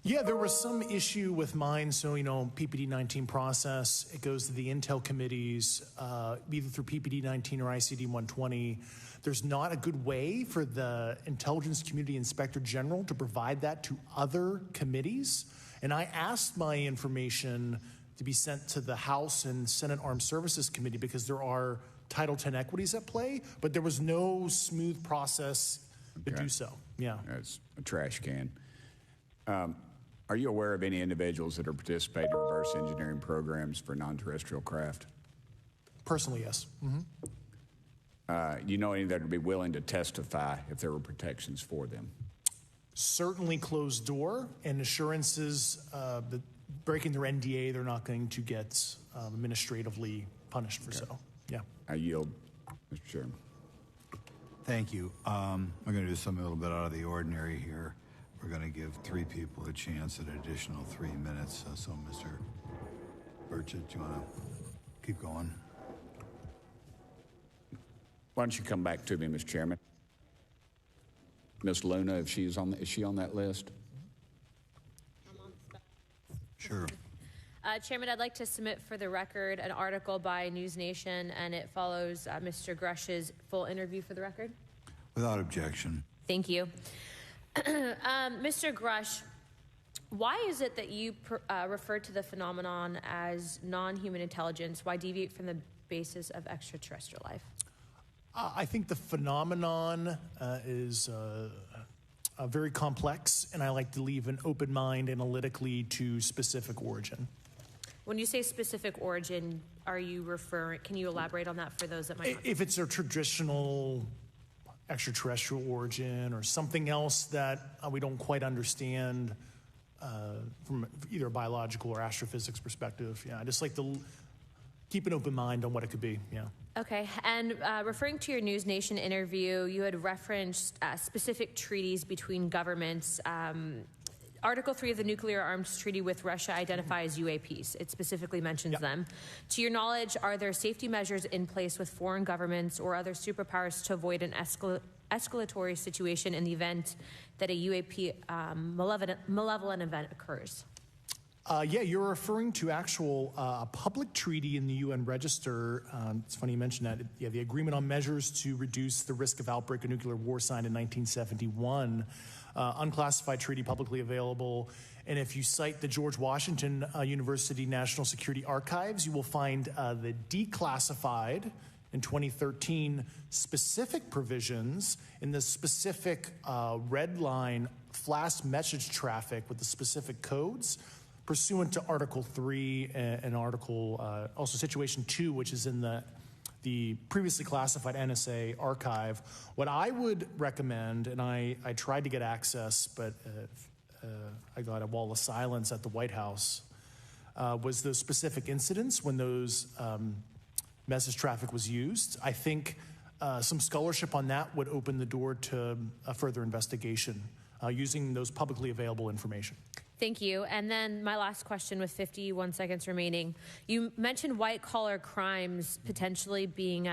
Yeah, there was some issue with mine. So, PPD-19 process, it goes to the Intel committees, either through PPD-19 or ICD-120. There's not a good way for the Intelligence Community Inspector General to provide that to other committees. And I asked my information to be sent to the House and Senate Armed Services Committee because there are Title X equities at play, but there was no smooth process to do so. Yeah. That's a trash can. Are you aware of any individuals that are participating in reverse engineering programs for non-terrestrial craft? Personally, yes. Do you know any that would be willing to testify if there were protections for them? Certainly closed door and assurances that breaking their NDA, they're not going to get administratively punished for so. Yeah. I yield, Mr. Chairman. Thank you. I'm going to do something a little bit out of the ordinary here. We're going to give 3 people a chance at an additional 3 minutes. So, Mr. Burchett, do you want to keep going? Why don't you come back to me, Mr. Chairman? Ms. Luna, is she on that list? I'm on the spot. Sure. Chairman, I'd like to submit for the record an article by News Nation, and it follows Mr. Grush's full interview for the record. Without objection. Thank you. Mr. Grush, why is it that you refer to the phenomenon as non-human intelligence? Why deviate from the basis of extraterrestrial life? I think the phenomenon is very complex, and I like to leave an open mind analytically to specific origin. When you say specific origin, are you referring, can you elaborate on that for those that might not? If it's a traditional extraterrestrial origin or something else that we don't quite understand from either a biological or astrophysics perspective, I just like to keep an open mind on what it could be, Okay, and referring to your News Nation interview, you had referenced specific treaties between governments. Article 3 of the Nuclear Arms Treaty with Russia identifies UAPs. It specifically mentions them. To your knowledge, are there safety measures in place with foreign governments or other superpowers to avoid an escalatory situation in the event that a UAP malevolent event occurs? Yeah, you're referring to actual a public treaty in the UN Register. It's funny you mentioned that. Yeah, the Agreement on Measures to Reduce the Risk of Outbreak of Nuclear War, signed in 1971. Unclassified treaty, publicly available. And if you cite the George Washington University National Security Archives, you will find the declassified in 2013 specific provisions in the specific red line flash message traffic with the specific codes pursuant to Article 3 and Article, also Situation 2, which is in the previously classified NSA archive. What I would recommend, and I tried to get access, but I got a wall of silence at the White House, was those specific incidents when those message traffic was used. I think some scholarship on that would open the door to a further investigation using those publicly available information. Thank you. And then my last question with 51 seconds remaining. You mentioned white-collar crimes potentially being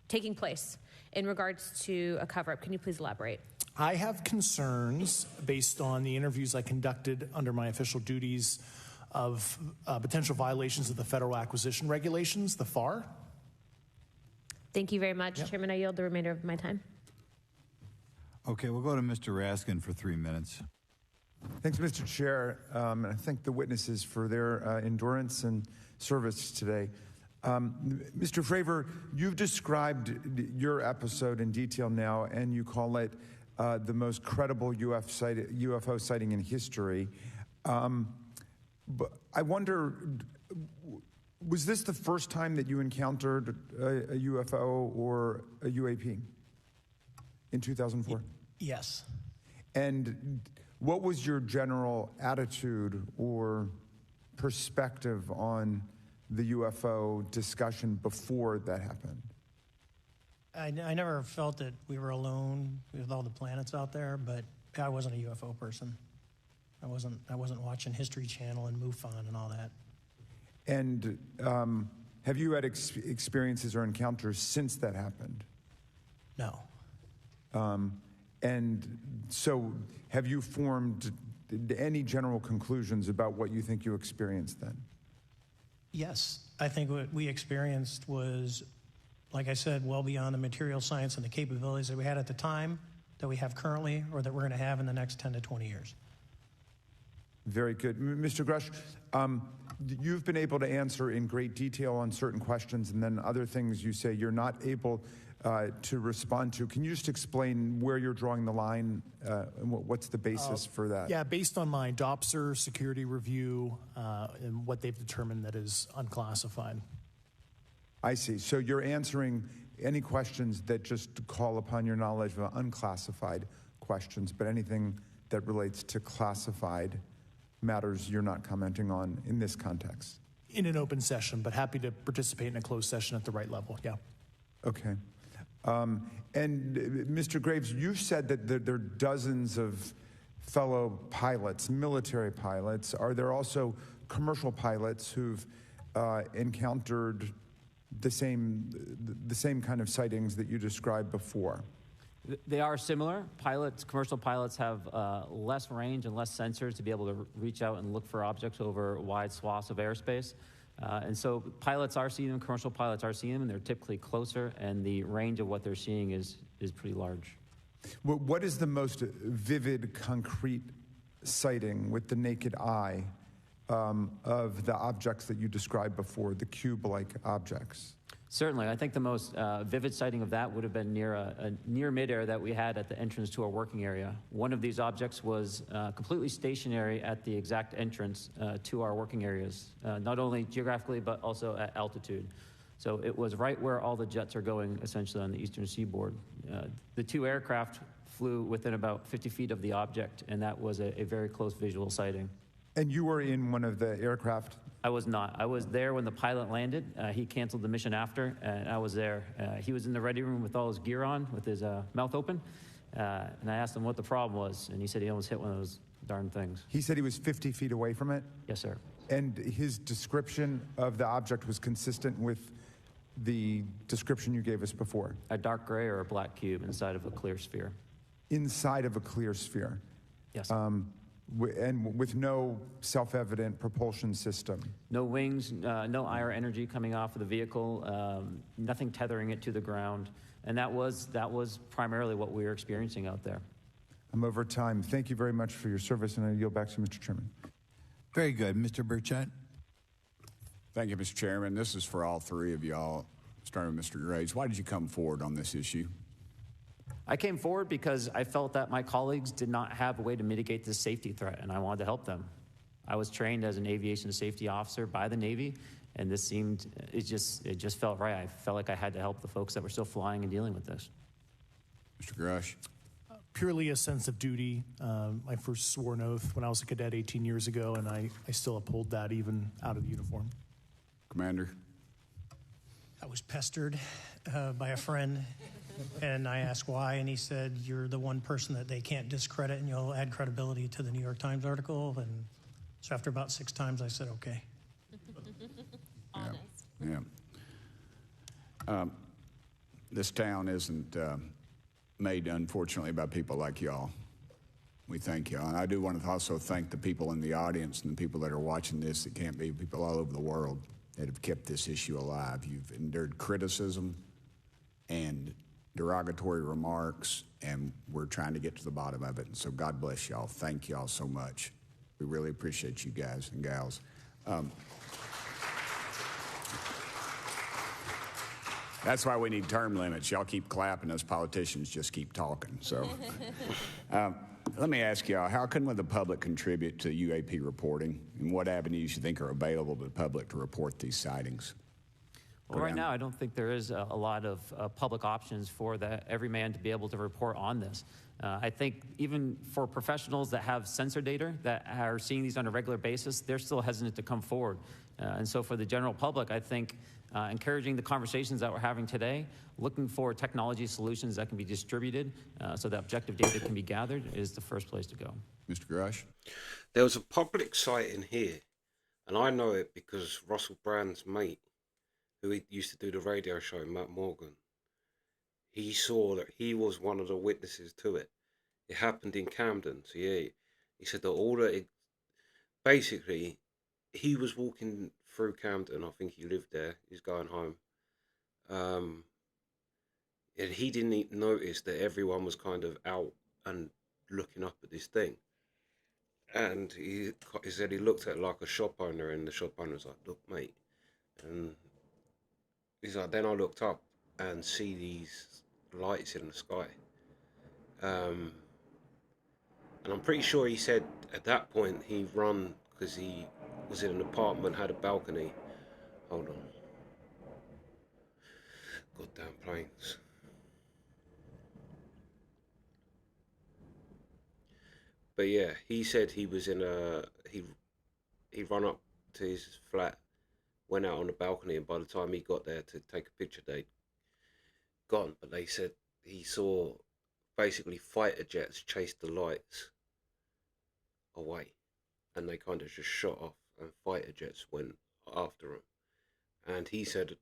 taking place in regards to a cover-up. Can you please elaborate? I have concerns based on the interviews I conducted under my official duties of potential violations of the Federal Acquisition Regulations, the FAR. Thank you very much. Yep. Chairman, I yield the remainder of my time. Okay, we'll go to Mr. Raskin for 3 minutes. Thanks, Mr. Chair, and I thank the witnesses for their endurance and service today. Mr. Fravor, you've described your episode in detail now, and you call it the most credible UFO sighting in history. But I wonder, was this the first time that you encountered a UFO or a UAP in 2004? Yes. And what was your general attitude or perspective on the UFO discussion before that happened? I never felt that we were alone with all the planets out there, but I wasn't a UFO person. I wasn't watching History Channel and MUFON and all that. And have you had experiences or encounters since that happened? No. And so have you formed any general conclusions about what you think you experienced then? Yes. I think what we experienced was, like I said, well beyond the material science and the capabilities that we had at the time, that we have currently, or that we're going to have in the next 10 to 20 years. Very good. Mr. Grush, you've been able to answer in great detail on certain questions, and then other things you say you're not able to respond to. Can you just explain where you're drawing the line and what's the basis for that? Yeah, based on my DOPSR security review and what they've determined that is unclassified. I see. So you're answering any questions that just call upon your knowledge of unclassified questions, but anything that relates to classified matters you're not commenting on in this context? In an open session, but happy to participate in a closed session at the right level, yeah. Okay. And Mr. Graves, you've said that there are dozens of fellow pilots, military pilots. Are there also commercial pilots who've encountered the same kind of sightings that you described before? They are similar. Commercial pilots have less range and less sensors to be able to reach out and look for objects over wide swaths of airspace. And so pilots are seeing them, commercial pilots are seeing them, and they're typically closer, and the range of what they're seeing is pretty large. What is the most vivid, concrete sighting with the naked eye of the objects that you described before, the cube-like objects? Certainly. I think the most vivid sighting of that would have been near midair that we had at the entrance to our working area. One of these objects was completely stationary at the exact entrance to our working areas, not only geographically, but also at altitude. So it was right where all the jets are going, essentially, on the eastern seaboard. The two aircraft flew within about 50 feet of the object, and that was a very close visual sighting. And you were in one of the aircraft? I was not. I was there when the pilot landed. He canceled the mission after, and I was there. He was in the ready room with all his gear on, with his mouth open, and I asked him what the problem was, and he said he almost hit one of those darn things. He said he was 50 feet away from it? Yes, sir. And his description of the object was consistent with the description you gave us before? A dark gray or a black cube inside of a clear sphere. Inside of a clear sphere? Yes. and with no self-evident propulsion system. No wings, no IR energy coming off of the vehicle, nothing tethering it to the ground. And that was primarily what we were experiencing out there. I'm over time. Thank you very much for your service, and I yield back to Mr. Chairman. Very good. Mr. Burchett? Thank you, Mr. Chairman. This is for all three of y'all, starting with Mr. Graves. Why did you come forward on this issue? I came forward because I felt that my colleagues did not have a way to mitigate this safety threat, and I wanted to help them. I was trained as an aviation safety officer by the Navy, and this seemed, it just felt right. I felt like I had to help the folks that were still flying and dealing with this. Mr. Grush? Purely a sense of duty. My first sworn oath when I was a cadet 18 years ago, and I still uphold that even out of the uniform. Commander? I was pestered by a friend, and I asked why, and he said, "You're the one person that they can't discredit, and you'll add credibility to the New York Times article." And so after about 6 times, I said, okay. Honest. Yeah. This town isn't made, unfortunately, by people like y'all. We thank y'all. And I do want to also thank the people in the audience and the people that are watching this that can't be, people all over the world that have kept this issue alive. You've endured criticism and derogatory remarks, and we're trying to get to the bottom of it. And so God bless y'all. Thank y'all so much. We really appreciate you guys and gals. That's why we need term limits. Y'all keep clapping, us politicians just keep talking. So let me ask y'all, how can the public contribute to UAP reporting, and what avenues you think are available to the public to report these sightings? Well, right now, I don't think there is a lot of public options for every man to be able to report on this. I think even for professionals that have sensor data that are seeing these on a regular basis, they're still hesitant to come forward. And so for the general public, I think encouraging the conversations that we're having today, looking for technology solutions that can be distributed so that objective data can be gathered is the first place to go. Mr. Grush? There was a public sighting here, and I know it because Russell Brand's mate, who used to do the radio show, Matt Morgan, he saw that he was one of the witnesses to it. It happened in Camden. So yeah, he said that basically, he was walking through Camden. I think he lived there. He's going home. And he didn't even notice that everyone was kind of out and looking up at this thing. And he said he looked at like a shop owner, and the shop owner was like, "Look, mate." And he's like, then I looked up and see these lights in the sky. And I'm pretty sure he said at that point he run because he was in an apartment, had a balcony. Hold on. Goddamn planes. But yeah, he said he was in he run up to his flat, went out on the balcony, and by the time he got there to take a picture, they'd gone. But they said he saw basically fighter jets chase the lights away, and they kind of just shot off, and fighter jets went after them. And he said,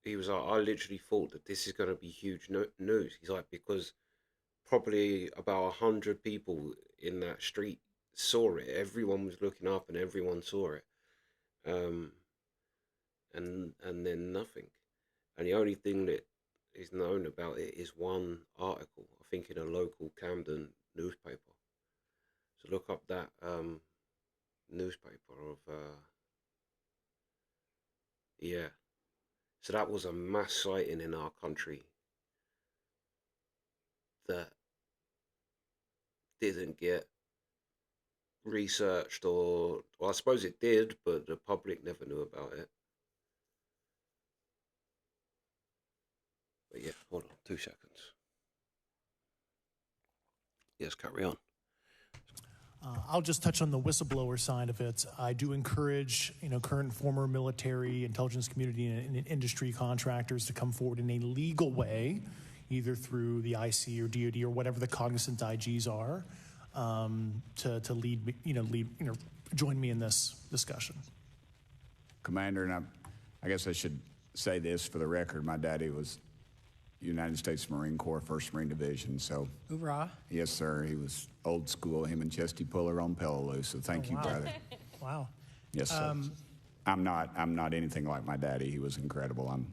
he was like, I literally thought that this is going to be huge news. He's like, because probably about 100 people in that street saw it. Everyone was looking up, and everyone saw it. And then nothing. And the only thing that is known about it is one article, I think in a local Camden newspaper. So look up that newspaper of yeah. So that was a mass sighting in our country that didn't get researched, or well, I suppose it did, but the public never knew about it. But yeah, hold on, 2 seconds. Yes, carry on. I'll just touch on the whistleblower side of it. I do encourage, current and former military, intelligence community, and industry contractors to come forward in a legal way, either through the IC or DoD or whatever the cognizant IGs are, to lead, join me in this discussion. Commander, and I guess I should say this for the record. My daddy was United States Marine Corps, 1st Marine Division. So, Hoorah. yes, sir. He was old school, him and Chesty Puller on Peleliu. So thank you, wow. brother. Wow. Yes, sir. I'm not anything like my daddy. He was incredible. I'm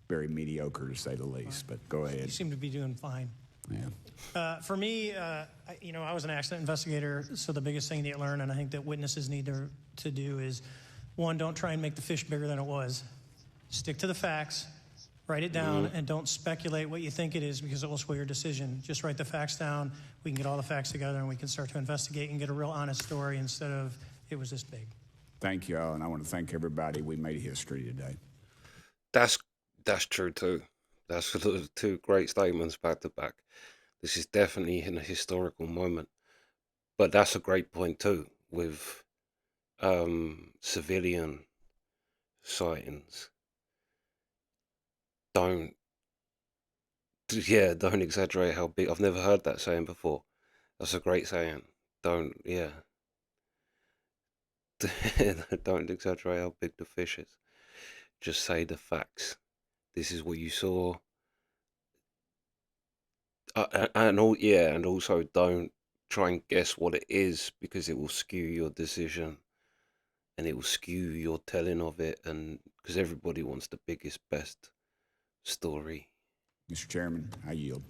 very mediocre, to say the least, but go ahead. You seem to be doing fine. Yeah. For me, I was an accident investigator, so the biggest thing that you learn, and I think that witnesses need to do is, one, don't try and make the fish bigger than it was. Stick to the facts, write it down, and don't speculate what you think it is because it will sway your decision. Just write the facts down. We can get all the facts together, and we can start to investigate and get a real honest story instead of it was this big. Thank you all, and I want to thank everybody. We made history today. That's true too. That's two great statements back to back. This is definitely in a historical moment, but that's a great point too with civilian sightings. Don't exaggerate how big. I've never heard that saying before. That's a great saying. Don't exaggerate how big the fish is. Just say the facts. This is what you saw. And also don't try and guess what it is because it will skew your decision and it will skew your telling of it, and because everybody wants the biggest, best story. Mr. Chairman, I yield.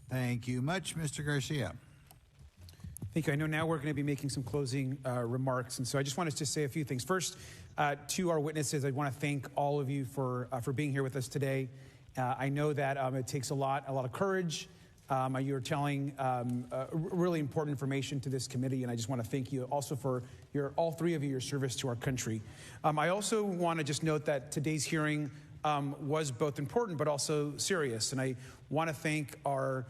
Thank you much, Mr. Garcia. Thank you. I know now we're going to be making some closing remarks, and so I just wanted to say a few things. First, to our witnesses, I want to thank all of you for being here with us today. I know that it takes a lot of courage. You're telling really important information to this committee, and I just want to thank you also for all three of you, your service to our country. I also want to just note that today's hearing was both important but also serious, and I want to thank our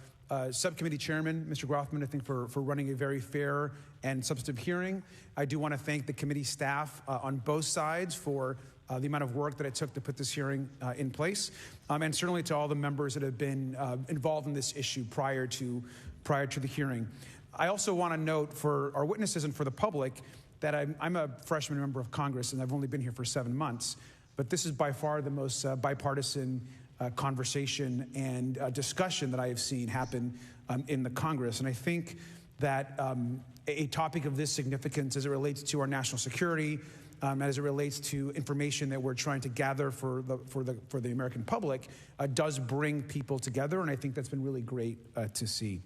subcommittee chairman, Mr. Grothman, I think for running a very fair and substantive hearing. I do want to thank the committee staff on both sides for the amount of work that it took to put this hearing in place, and certainly to all the members that have been involved in this issue prior to the hearing. I also want to note for our witnesses and for the public that I'm a freshman member of Congress, and I've only been here for 7 months, but this is by far the most bipartisan conversation and discussion that I have seen happen in the Congress. And I think that a topic of this significance as it relates to our national security, as it relates to information that we're trying to gather for the American public, does bring people together, and I think that's been really great to see.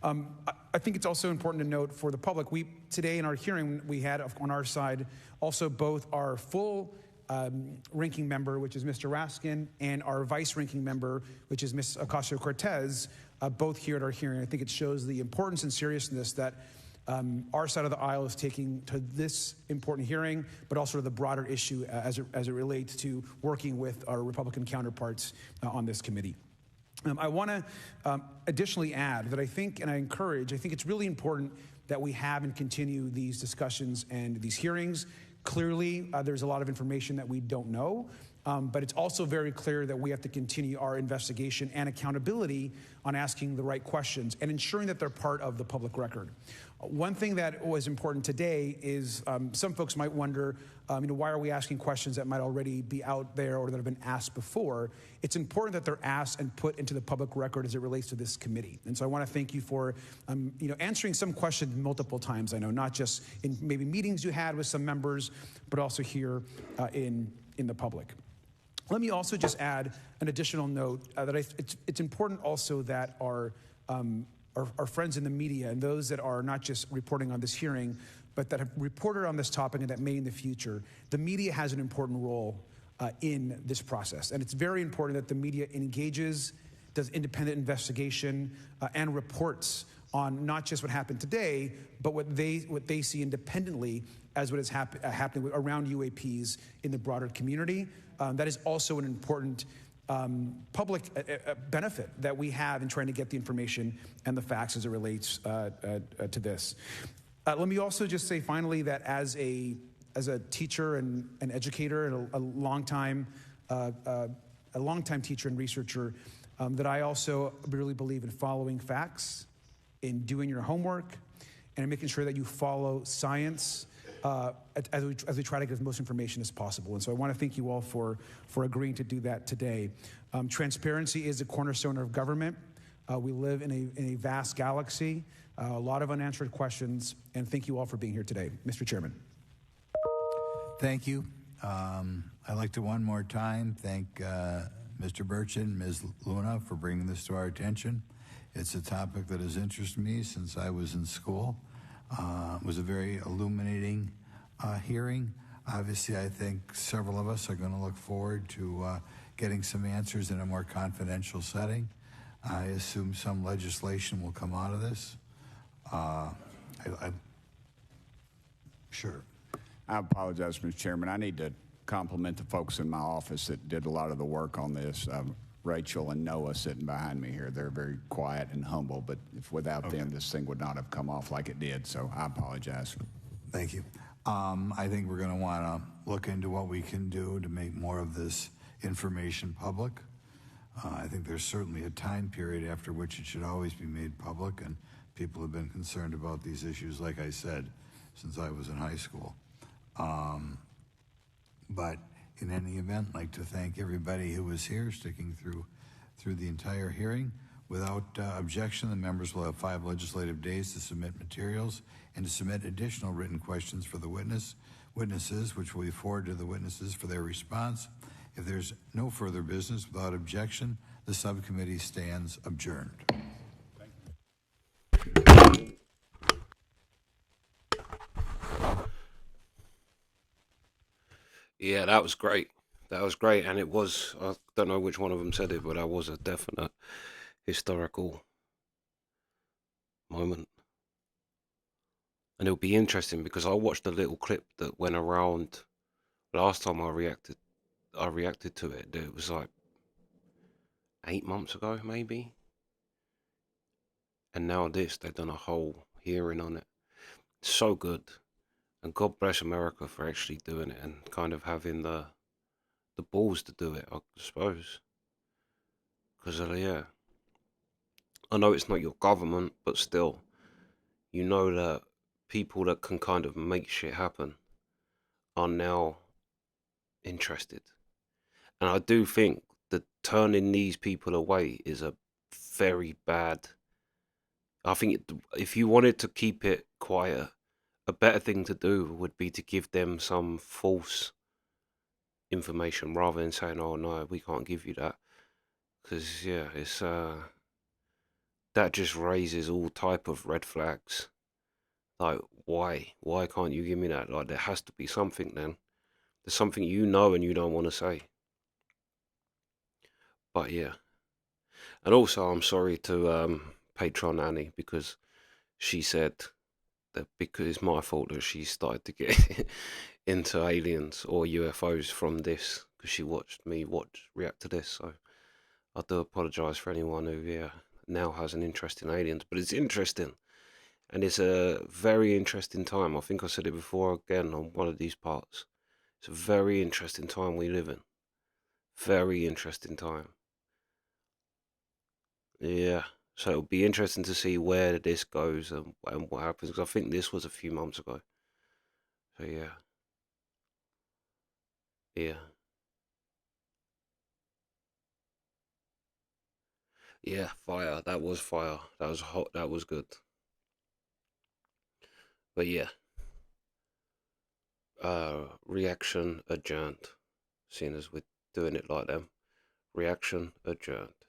I think it's also important to note for the public, today in our hearing, we had on our side also both our full ranking member, which is Mr. Raskin, and our vice ranking member, which is Ms. Ocasio-Cortez, both here at our hearing. I think it shows the importance and seriousness that our side of the aisle is taking to this important hearing, but also to the broader issue as it relates to working with our Republican counterparts on this committee. I want to additionally add that I think it's really important that we have and continue these discussions and these hearings. Clearly, there's a lot of information that we don't know, but it's also very clear that we have to continue our investigation and accountability on asking the right questions and ensuring that they're part of the public record. One thing that was important today is some folks might wonder, why are we asking questions that might already be out there or that have been asked before? It's important that they're asked and put into the public record as it relates to this committee. And so I want to thank you for, answering some questions multiple times. I know not just in maybe meetings you had with some members, but also here in the public. Let me also just add an additional note that it's important also that our friends in the media and those that are not just reporting on this hearing, but that have reported on this topic and that may in the future, the media has an important role in this process. And it's very important that the media engages, does independent investigation, and reports on not just what happened today, but what they see independently as what is happening around UAPs in the broader community. That is also an important public benefit that we have in trying to get the information and the facts as it relates to this. Let me also just say finally that as a teacher and an educator and a longtime teacher and researcher, that I also really believe in following facts, in doing your homework, and in making sure that you follow science as we try to get as much information as possible. And so I want to thank you all for agreeing to do that today. Transparency is a cornerstone of government. We live in a vast galaxy, a lot of unanswered questions, and thank you all for being here today. Mr. Chairman. Thank you. I'd like to one more time thank Mr. Burchin, Ms. Luna for bringing this to our attention. It's a topic that has interested me since I was in school. It was a very illuminating hearing. Obviously, I think several of us are going to look forward to getting some answers in a more confidential setting. I assume some legislation will come out of this. Sure. I apologize, Mr. Chairman. I need to compliment the folks in my office that did a lot of the work on this. Rachel and Noah sitting behind me here. They're very quiet and humble, but if without them, this thing would not have come off like it did, so I apologize. Thank you. I think we're going to want to look into what we can do to make more of this information public. I think there's certainly a time period after which it should always be made public, and people have been concerned about these issues, like I said, since I was in high school. But in any event, I'd like to thank everybody who was here, sticking through the entire hearing. Without objection, the members will have 5 legislative days to submit materials and to submit additional written questions for the witnesses, which will be forwarded to the witnesses for their response. If there's no further business, without objection, the subcommittee stands adjourned. Yeah, that was great. That was great, and it was, I don't know which one of them said it, but that was a definite historical moment. And it'll be interesting because I watched a little clip that went around last time I reacted to it. It was like 8 months ago, maybe. And now they've done a whole hearing on it. It's so good. And God bless America for actually doing it and kind of having the balls to do it, I suppose. Because, yeah, I know it's not your government, but still, you know that people that can kind of make shit happen are now interested. And I do think that turning these people away is a very bad... I think if you wanted to keep it quiet, a better thing to do would be to give them some false information rather than saying, oh no, we can't give you that. Because, yeah, it's that just raises all type of red flags. Like, why can't you give me that? Like, there has to be something then. There's something you know and you don't want to say. But yeah. And also, I'm sorry to Patron Annie, because she said that because it's my fault that she started to get into aliens or UFOs from this, because she watched me react to this. So I do apologise for anyone who now has an interest in aliens. But it's interesting, and it's a very interesting time. I think I said it before again on one of these parts. It's a very interesting time we live in. Very interesting time. Yeah. So it'll be interesting to see where this goes and what happens. Because I think this was a few months ago. So yeah. Yeah. Yeah, fire. That was fire. That was hot. That was good. But yeah. Reaction adjourned. Seeing as we're doing it like them. Reaction adjourned.